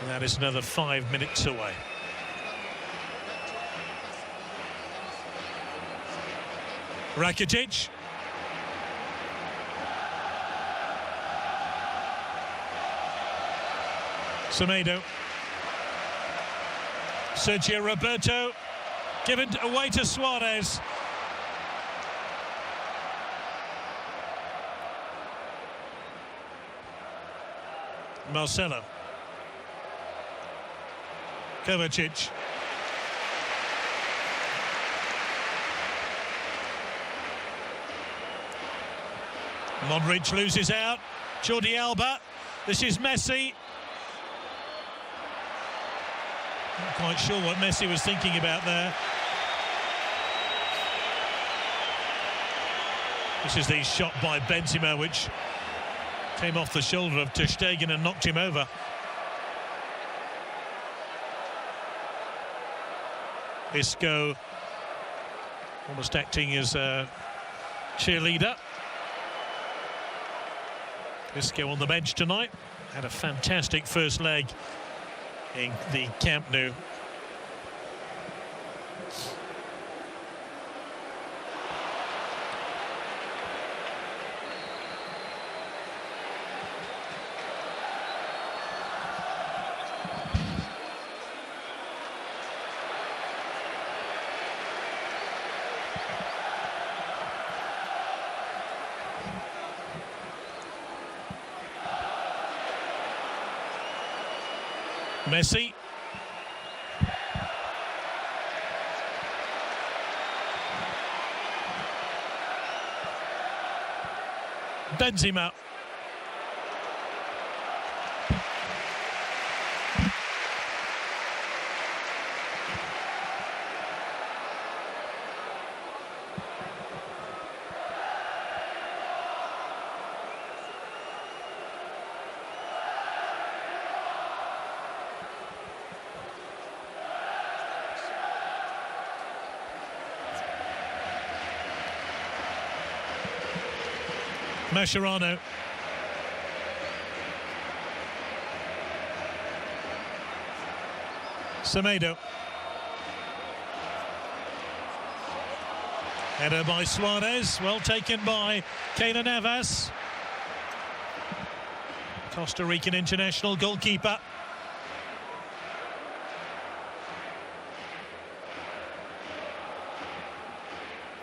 And that is another 5 minutes away. Rakitic. Semedo. Sergio Roberto. Given away to Suarez. Marcelo. Kovacic. Modric loses out. Jordi Alba. This is Messi. Not quite sure what Messi was thinking about there. This is the shot by Benzema, which came off the shoulder of Ter Stegen and knocked him over. Isco almost acting as a cheerleader. Isco on the bench tonight. Had a fantastic first leg in the Camp Nou. Messi. Benzema. Mascherano. Semedo. Header by Suarez, well taken by Keylor Navas. Costa Rican international goalkeeper.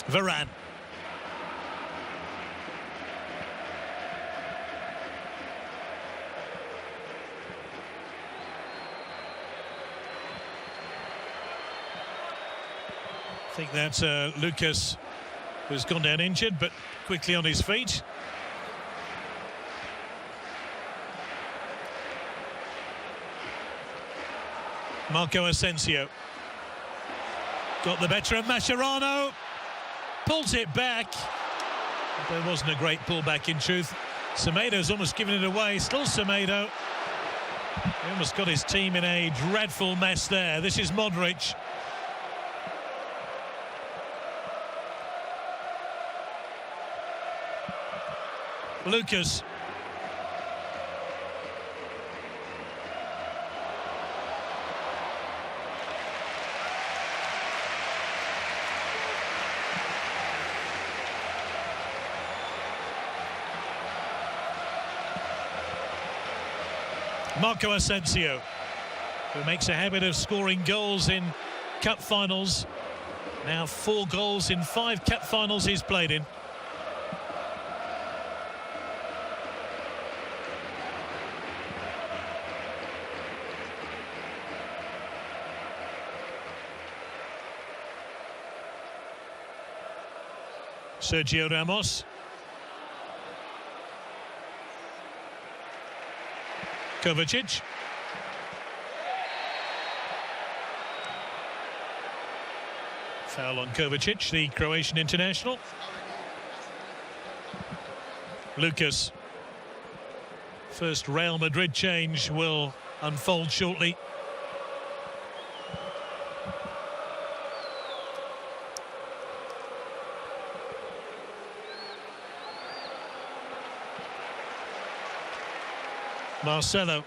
Varane. I think that's Lucas, who's gone down injured, but quickly on his feet. Marco Asensio. Got the better of Mascherano. Pulls it back. There wasn't a great pullback in truth. Semedo's almost given it away. Still Semedo. He almost got his team in a dreadful mess there. This is Modric. Lucas. Marco Asensio, who makes a habit of scoring goals in cup finals. Now 4 goals in 5 cup finals he's played in. Sergio Ramos. Kovacic. Foul on Kovacic, the Croatian international. Lucas. First Real Madrid change will unfold shortly. Marcelo.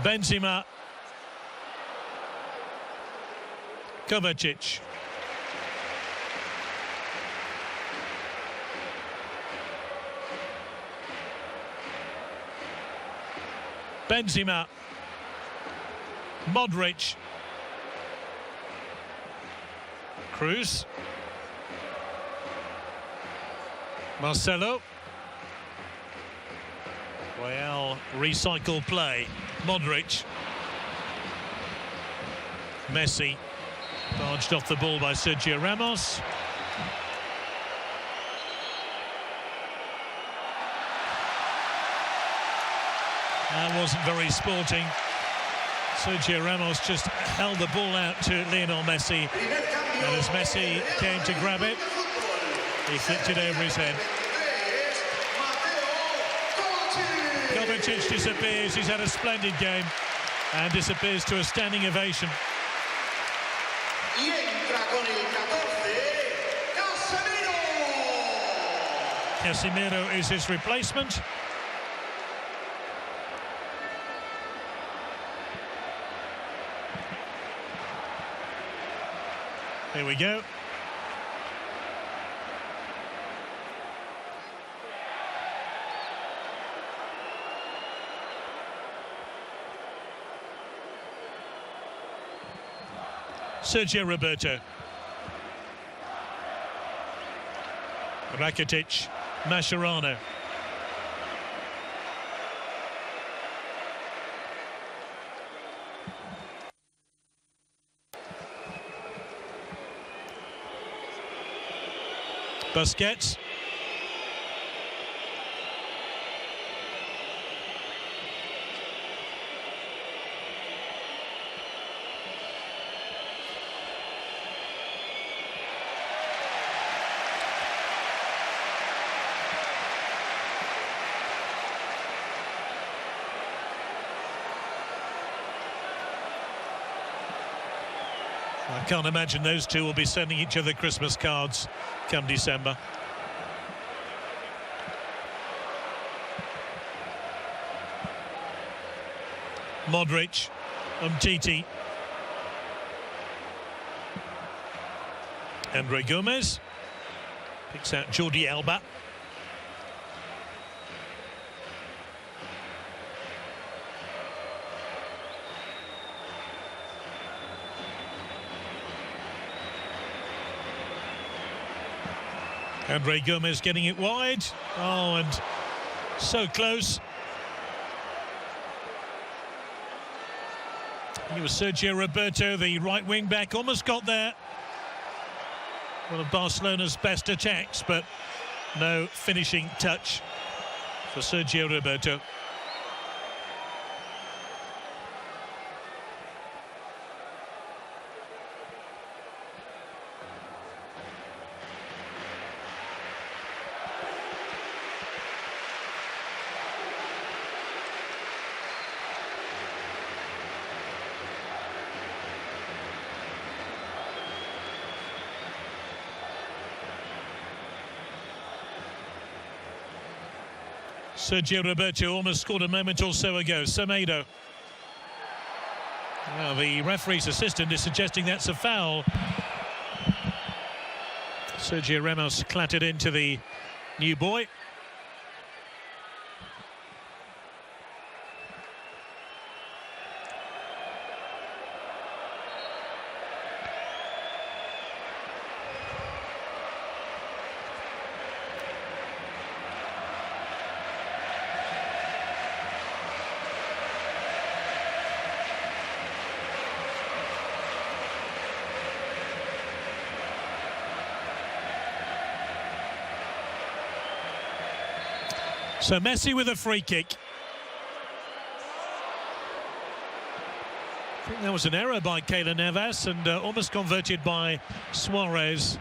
Benzema. Kovacic. Benzema. Modric. Cruz. Marcelo. Well, recycle play. Modric. Messi. Barged off the ball by Sergio Ramos. That wasn't very sporting. Sergio Ramos just held the ball out to Lionel Messi. And as Messi came to grab it, he flicked it over his head. Kovacic disappears. He's had a splendid game and disappears to a standing ovation. Casemiro is his replacement. Here we go. Sergio Roberto. Rakitic. Mascherano. Busquets. I can't imagine those two will be sending each other Christmas cards come December. Modric, Umtiti. Andre Gomez picks out Jordi Alba. Andre Gomez getting it wide. Oh, and so close. He was Sergio Roberto, the right wing back, almost got there. One of Barcelona's best attacks, but no finishing touch for Sergio Roberto. Sergio Roberto almost scored a moment or so ago. Semedo. Well, the referee's assistant is suggesting that's a foul. Sergio Ramos clattered into the new boy. So Messi with a free kick. I think that was an error by Keylor Navas and almost converted by Suarez.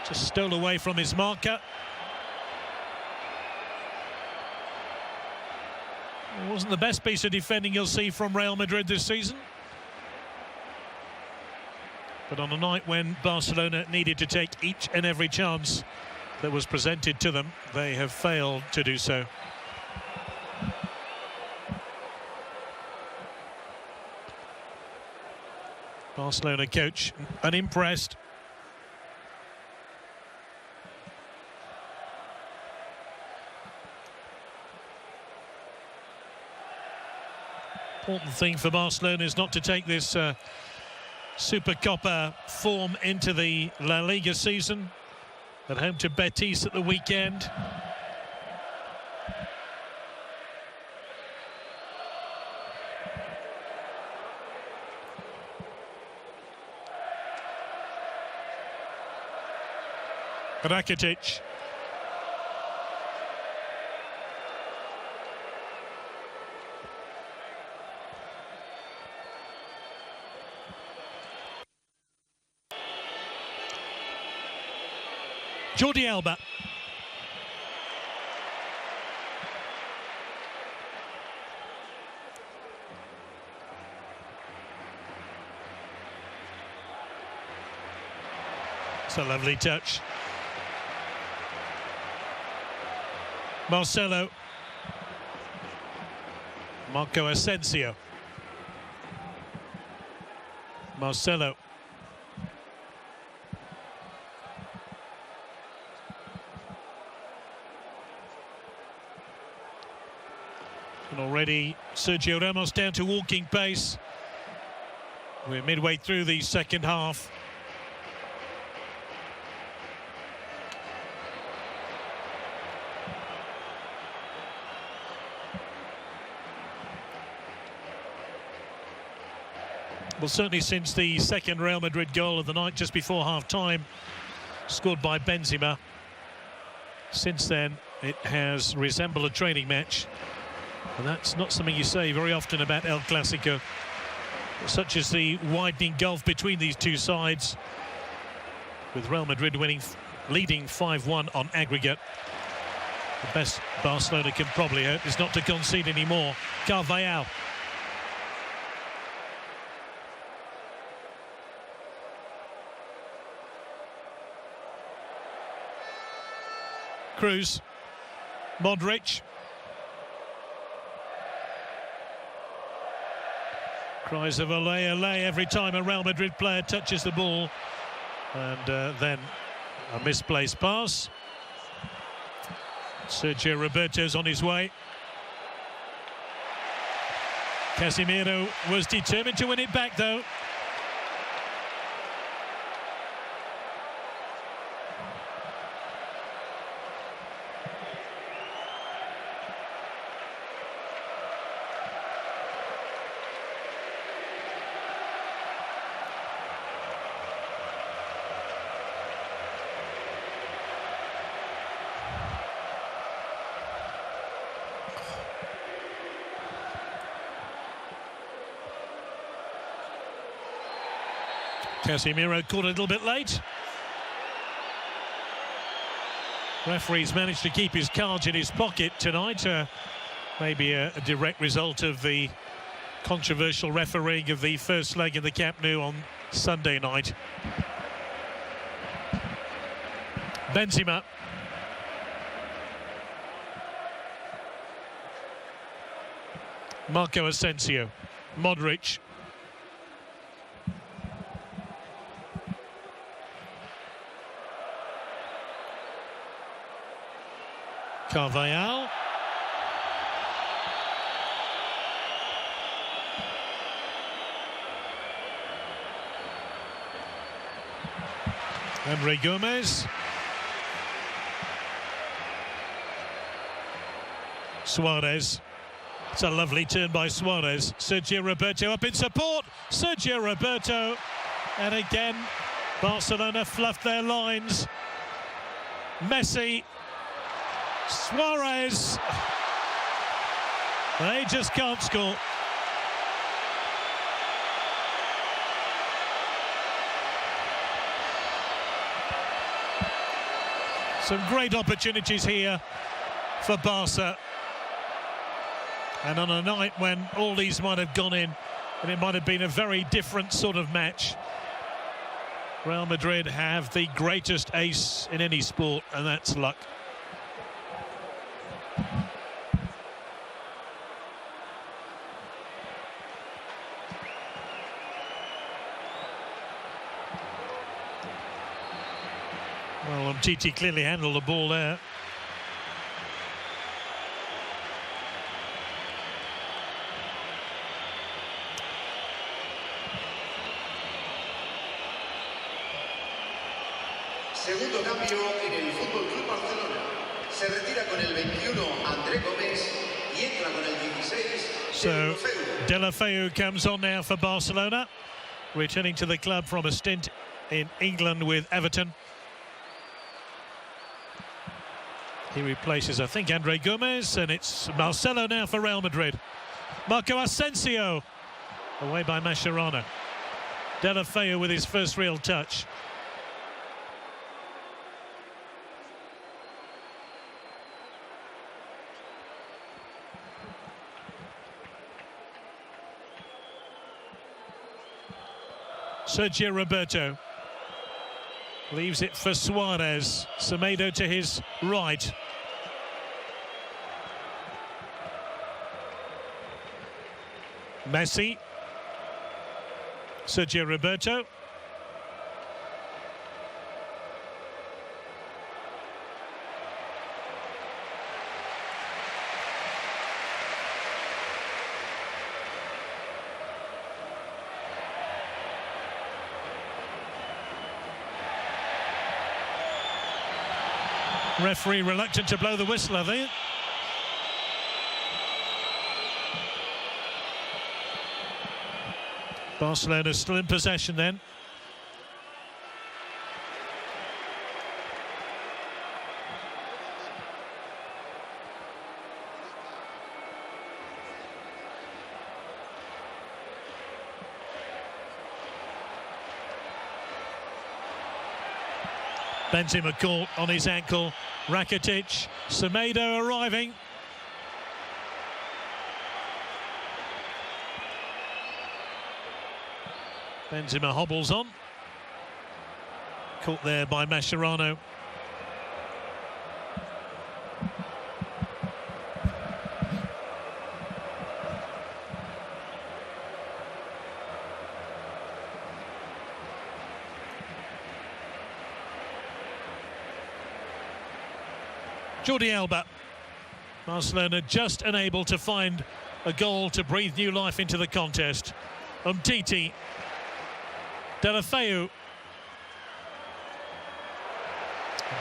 Just stole away from his marker. It wasn't the best piece of defending you'll see from Real Madrid this season. But on a night when Barcelona needed to take each and every chance that was presented to them, they have failed to do so. Barcelona coach unimpressed. Important thing for Barcelona is not to take this SuperCopa form into the La Liga season. At home to Betis at the weekend. Rakitic. Jordi Alba. It's a lovely touch. Marcelo. Marco Asensio. Marcelo. And already Sergio Ramos down to walking pace. We're midway through the second half. Well, certainly since the second Real Madrid goal of the night just before half-time, scored by Benzema. Since then, it has resembled a training match. And that's not something you say very often about El Clasico, such as the widening gulf between these two sides, with Real Madrid leading 5-1 on aggregate. The best Barcelona can probably hope is not to concede anymore. Carvajal. Cruz. Modric. Cries of "Olé, olé" every time a Real Madrid player touches the ball. And then a misplaced pass. Sergio Roberto's on his way. Casemiro was determined to win it back, though. Casemiro caught a little bit late. Referee's managed to keep his cards in his pocket tonight. Maybe a direct result of the controversial refereeing of the first leg in the Camp Nou on Sunday night. Benzema. Marco Asensio. Modric. Carvajal. Andre Gomez. Suarez. It's a lovely turn by Suarez. Sergio Roberto up in support. Sergio Roberto. And again, Barcelona fluffed their lines. Messi. Suarez. They just can't score. Some great opportunities here for Barca. And on a night when all these might have gone in, and it might have been a very different sort of match, Real Madrid have the greatest ace in any sport, and that's luck. Titi clearly handled the ball there. Segundo cambio en el Fútbol Club Barcelona. Se retira con el 21 André Gómez y entra con el 16. So Deulofeu comes on now for Barcelona, returning to the club from a stint in England with Everton. He replaces, I think, Andre Gomez, and it's Marcelo now for Real Madrid. Marco Asensio, away by Mascherano. Deulofeu with his first real touch. Sergio Roberto leaves it for Suarez. Semedo to his right. Messi. Sergio Roberto. Referee reluctant to blow the whistle, I think. Barcelona still in possession then. Benzema caught on his ankle. Rakitic, Semedo arriving. Benzema hobbles on. Caught there by Mascherano. Jordi Alba. Barcelona just unable to find a goal to breathe new life into the contest. Umtiti. Deulofeu.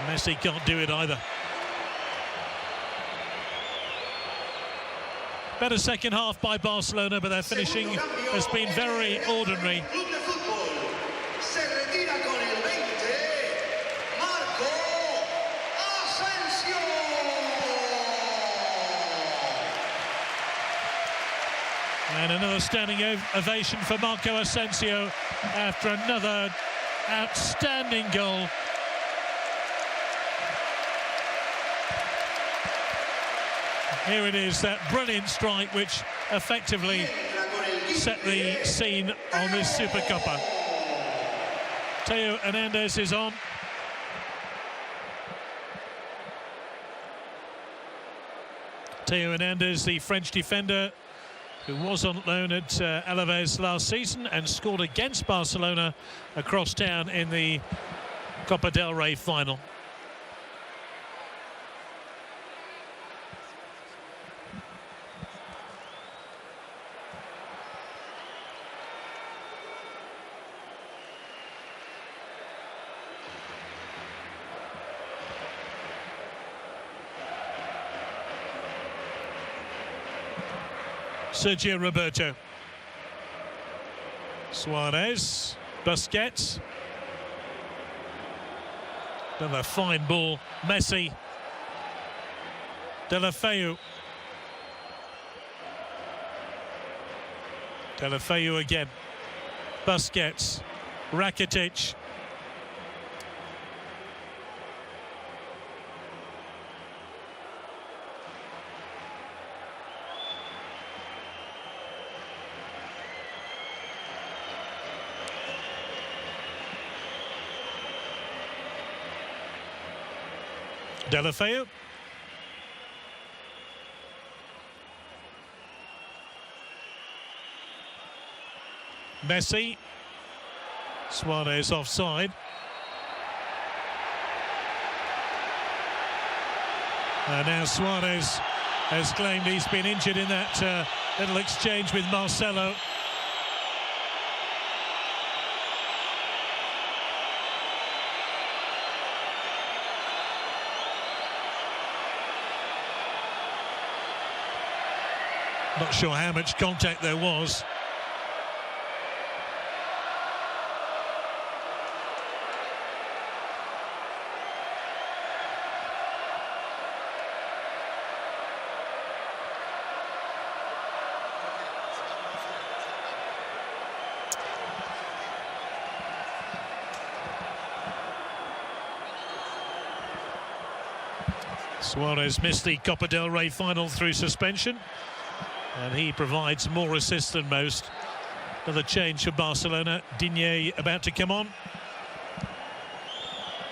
Messi can't do it either. Better second half by Barcelona, but their finishing has been very ordinary. And another standing ovation for Marco Asensio after another outstanding goal. Here it is, that brilliant strike which effectively set the scene on this SuperCopa. Theo Hernandez is on. Theo Hernandez, the French defender, who was on loan at Alaves last season and scored against Barcelona across town in the Copa del Rey final. Sergio Roberto. Suarez. Busquets. Another fine ball. Messi. Deulofeu. Deulofeu again. Busquets. Rakitic. Deulofeu. Messi. Suarez offside. Now Suarez has claimed he's been injured in that little exchange with Marcelo. Not sure how much contact there was. Suarez missed the Copa del Rey final through suspension, and he provides more assists than most. Another change for Barcelona. Digne about to come on.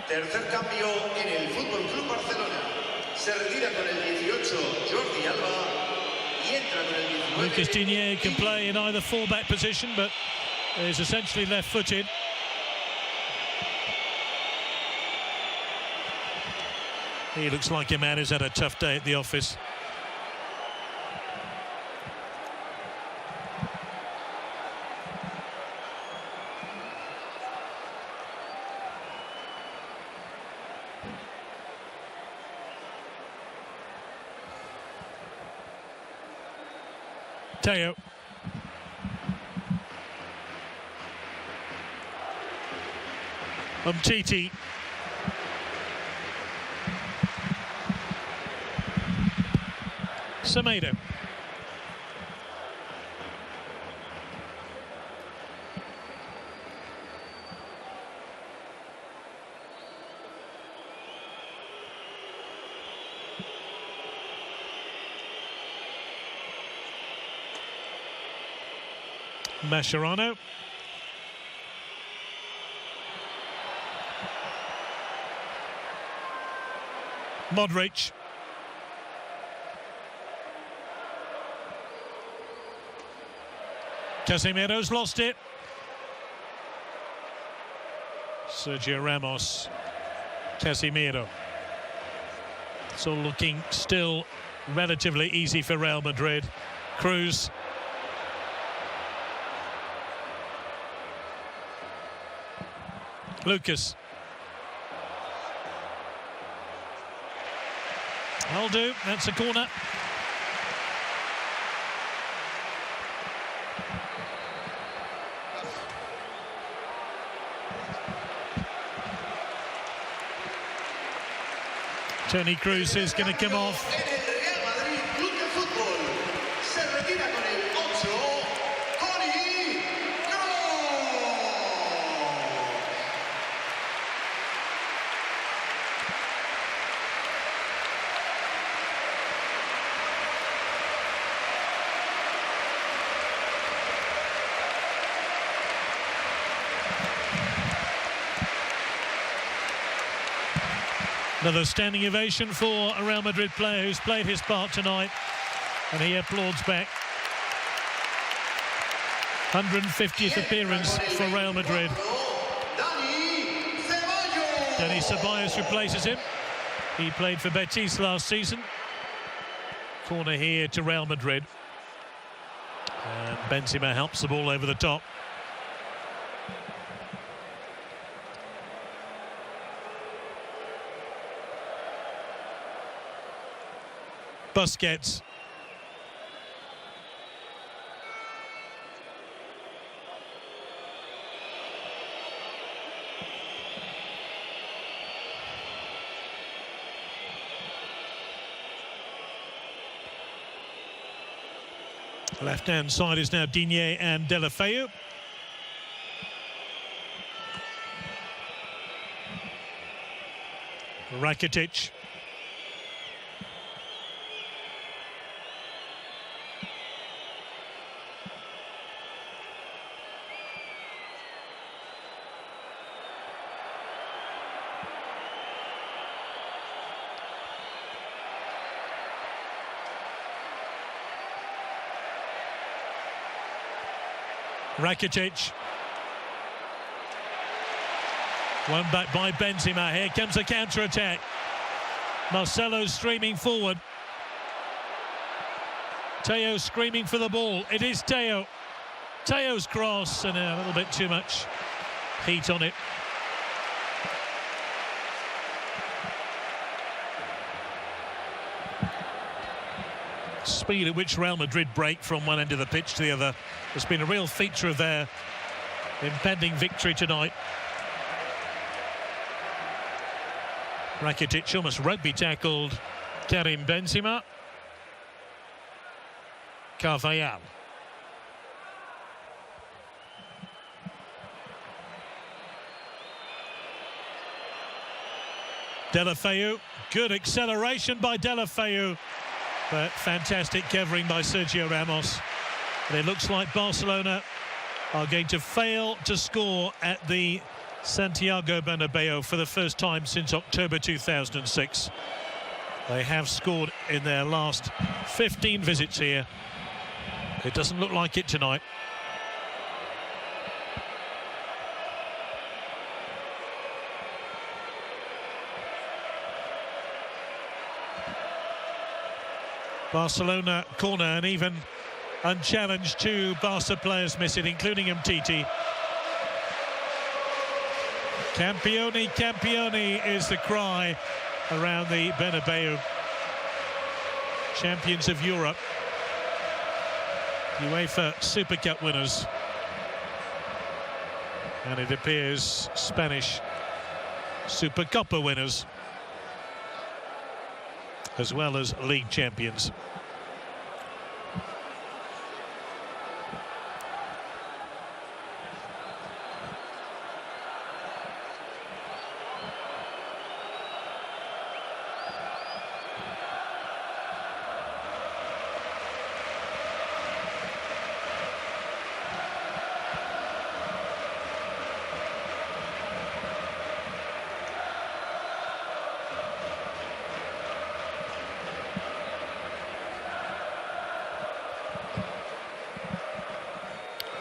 Tercer cambio en el Fútbol Club Barcelona. Se retira con el 18 Jordi Alba y entra con el 19. Lucas Digne can play in either fullback position, but is essentially left-footed. He looks like a man who's had a tough day at the office. Teo. Titi. Semedo. Mascherano. Modric. Casemiro's lost it. Sergio Ramos. Casemiro. It's all looking still relatively easy for Real Madrid. Cruz. Lucas. I'll do. That's a corner. Toni Kroos is going to come off. Another standing ovation for a Real Madrid player who's played his part tonight, and he applauds back. 150th appearance for Real Madrid. Dani Ceballos replaces him. He played for Betis last season. Corner here to Real Madrid. And Benzema helps the ball over the top. Busquets. Left-hand side is now Digne and Deulofeu. Rakitic. Rakitic. One back by Benzema. Here comes a counter-attack. Marcelo streaming forward. Teo screaming for the ball. It is Teo. Teo's cross, and a little bit too much heat on it. Speed at which Real Madrid break from one end of the pitch to the other has been a real feature of their impending victory tonight. Rakitic almost rugby tackled Karim Benzema. Carvajal. Deulofeu. Good acceleration by Deulofeu, but fantastic covering by Sergio Ramos. And it looks like Barcelona are going to fail to score at the Santiago Bernabeu for the first time since October 2006. They have scored in their last 15 visits here. It doesn't look like it tonight. Barcelona corner, and even unchallenged, two Barca players miss it, including Umtiti. Campioni, Campioni is the cry around the Bernabeu. Champions of Europe. UEFA SuperCup winners. And it appears Spanish SuperCopa winners, as well as league champions.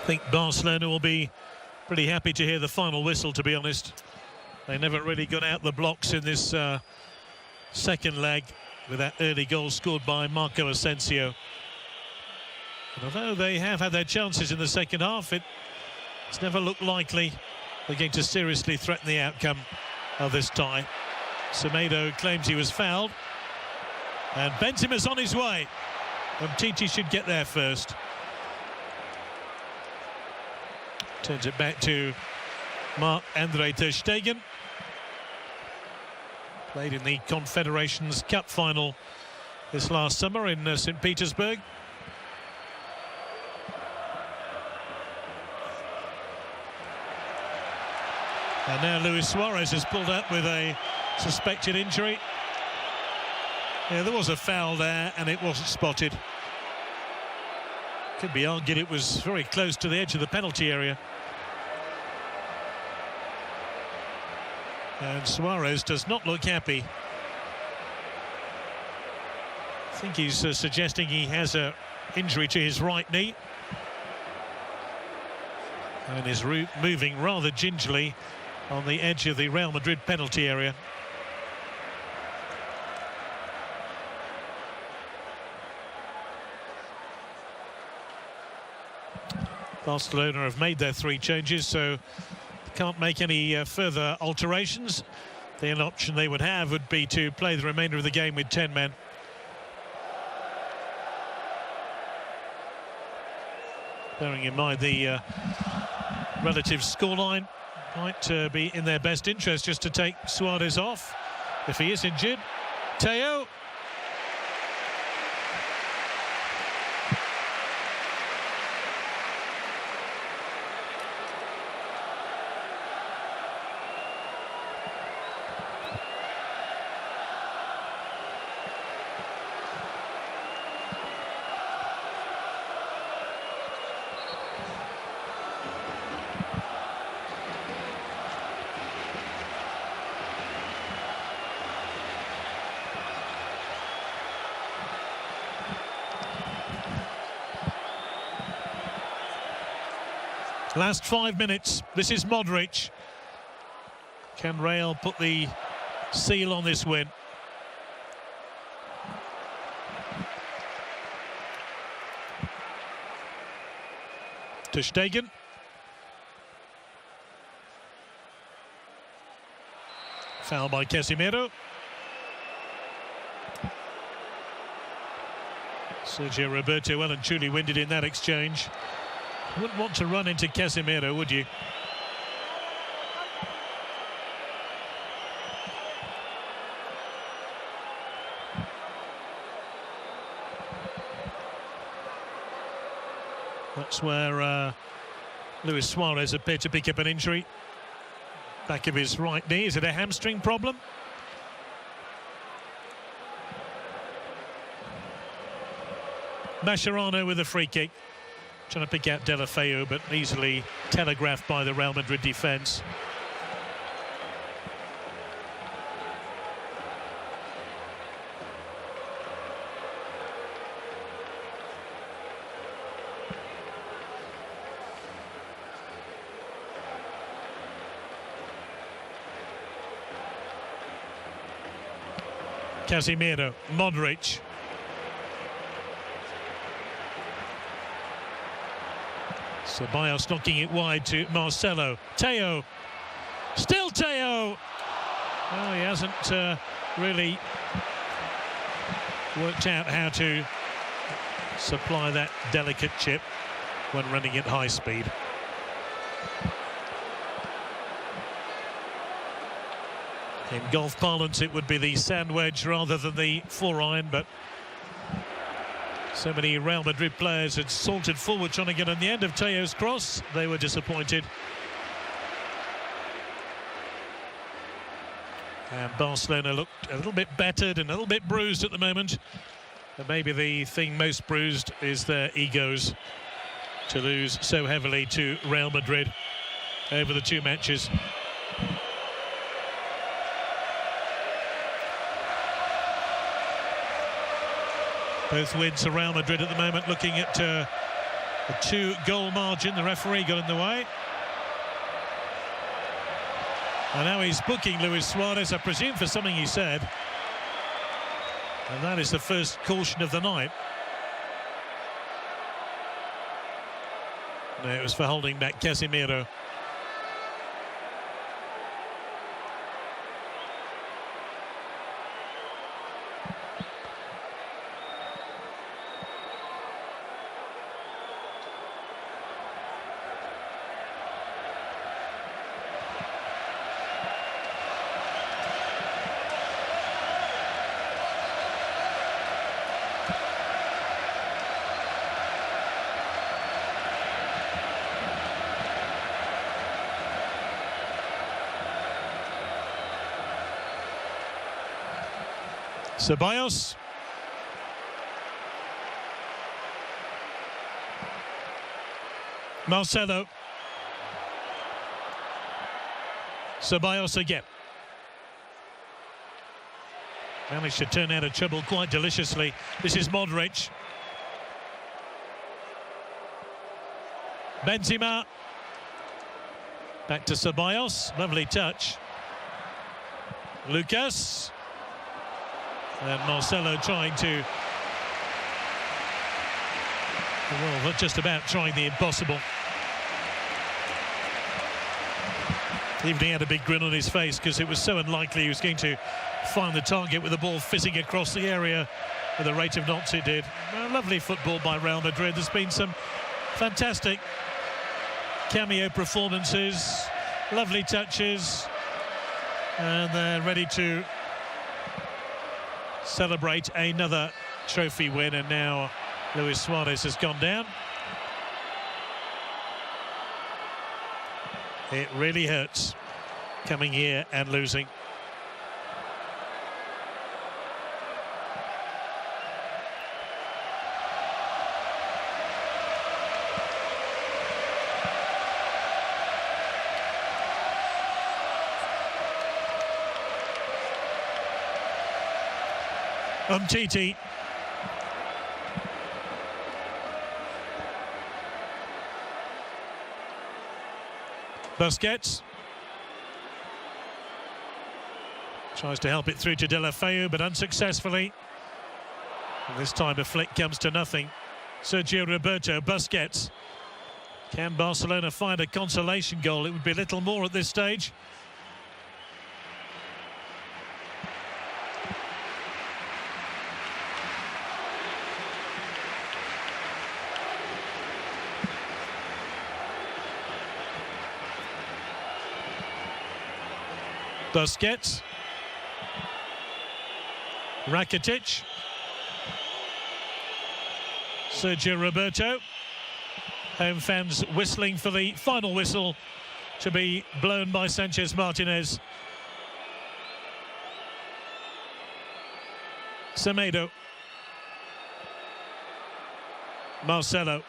I think Barcelona will be pretty happy to hear the final whistle, to be honest. They never really got out the blocks in this second leg with that early goal scored by Marco Asensio. And although they have had their chances in the second half, it's never looked likely they're going to seriously threaten the outcome of this tie. Semedo claims he was fouled, and Benzema's on his way. Umtiti should get there first. Turns it back to Marc-Andre Ter Stegen. Played in the Confederations Cup final this last summer in St. Petersburg. And now Luis Suarez is pulled up with a suspected injury. Yeah, there was a foul there and it wasn't spotted. Could be argued it was very close to the edge of the penalty area. And Suarez does not look happy. I think he's suggesting he has an injury to his right knee. And is moving rather gingerly on the edge of the Real Madrid penalty area. Barcelona have made their 3 changes, so can't make any further alterations. The only option they would have would be to play the remainder of the game with 10 men. Bearing in mind the relative scoreline, might be in their best interest just to take Suarez off if he is injured. Teo. Last 5 minutes. This is Modric. Can Real put the seal on this win? Ter Stegen. Foul by Casemiro. Sergio Roberto well and truly winded in that exchange. Wouldn't want to run into Casemiro, would you? That's where Luis Suarez appeared to pick up an injury. Back of his right knee. Is it a hamstring problem? Mascherano with a free kick. Trying to pick out Deulofeu, but easily telegraphed by the Real Madrid defence. Casemiro, Modric. Ceballos knocking it wide to Marcelo. Teo. Still Teo. Oh, he hasn't really worked out how to supply that delicate chip when running at high speed. In golf parlance, it would be the sand wedge rather than the 4-iron, but so many Real Madrid players had salted forward trying to get on the end of Teo's cross. They were disappointed. And Barcelona looked a little bit battered and a little bit bruised at the moment. And maybe the thing most bruised is their egos, to lose so heavily to Real Madrid over the two matches. Both wins for Real Madrid at the moment, looking at a 2-goal margin. The referee got in the way. And now he's booking Luis Suarez, I presume for something he said. And that is the first caution of the night. No, it was for holding back Casemiro. Ceballos. Marcelo. Ceballos again. Managed to turn out of trouble quite deliciously. This is Modric. Benzema. Back to Ceballos. Lovely touch. Lucas. And Marcelo trying to, well, just about trying the impossible. Even he had a big grin on his face because it was so unlikely he was going to find the target with the ball fizzing across the area at the rate of knots it did. Lovely football by Real Madrid. There's been some fantastic cameo performances, lovely touches, and they're ready to celebrate another trophy win. And now Luis Suarez has gone down. It really hurts coming here and losing. Umtiti. Busquets. Tries to help it through to Deulofeu, but unsuccessfully. And this time a flick comes to nothing. Sergio Roberto, Busquets. Can Barcelona find a consolation goal? It would be little more at this stage. Busquets. Rakitic. Sergio Roberto. Home fans whistling for the final whistle to be blown by Sanchez Martinez. Semedo. Marcelo.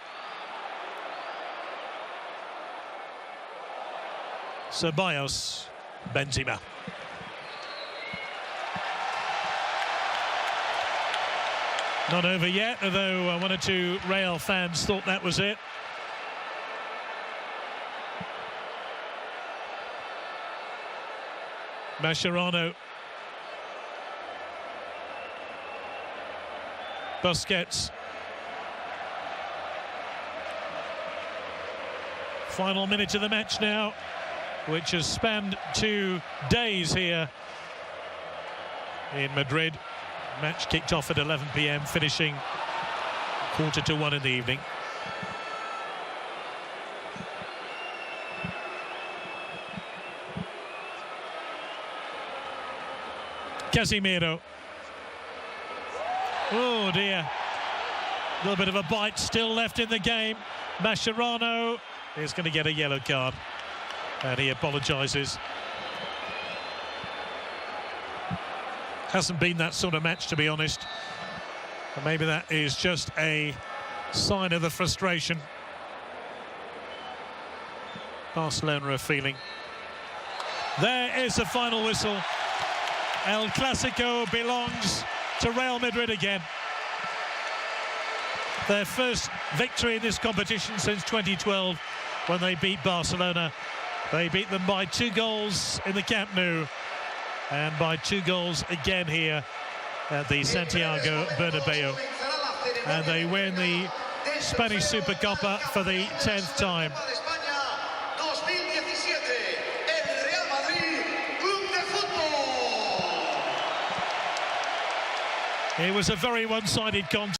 Ceballos. Benzema. Not over yet, although one or two Real fans thought that was it. Mascherano. Busquets. Final minute of the match now, which has spanned 2 days here in Madrid. Match kicked off at 11 p.m, finishing 1:45 in the evening. Casemiro. Oh dear. A little bit of a bite still left in the game. Mascherano is going to get a yellow card. And he apologises. Hasn't been that sort of match, to be honest. And maybe that is just a sign of the frustration Barcelona are feeling. There is the final whistle. El Clásico belongs to Real Madrid again. Their first victory in this competition since 2012, when they beat Barcelona. They beat them by 2 goals in the Camp Nou and by 2 goals again here at the Santiago Bernabeu. And they win the Spanish SuperCopa for the 10th time. It was a very one-sided contest.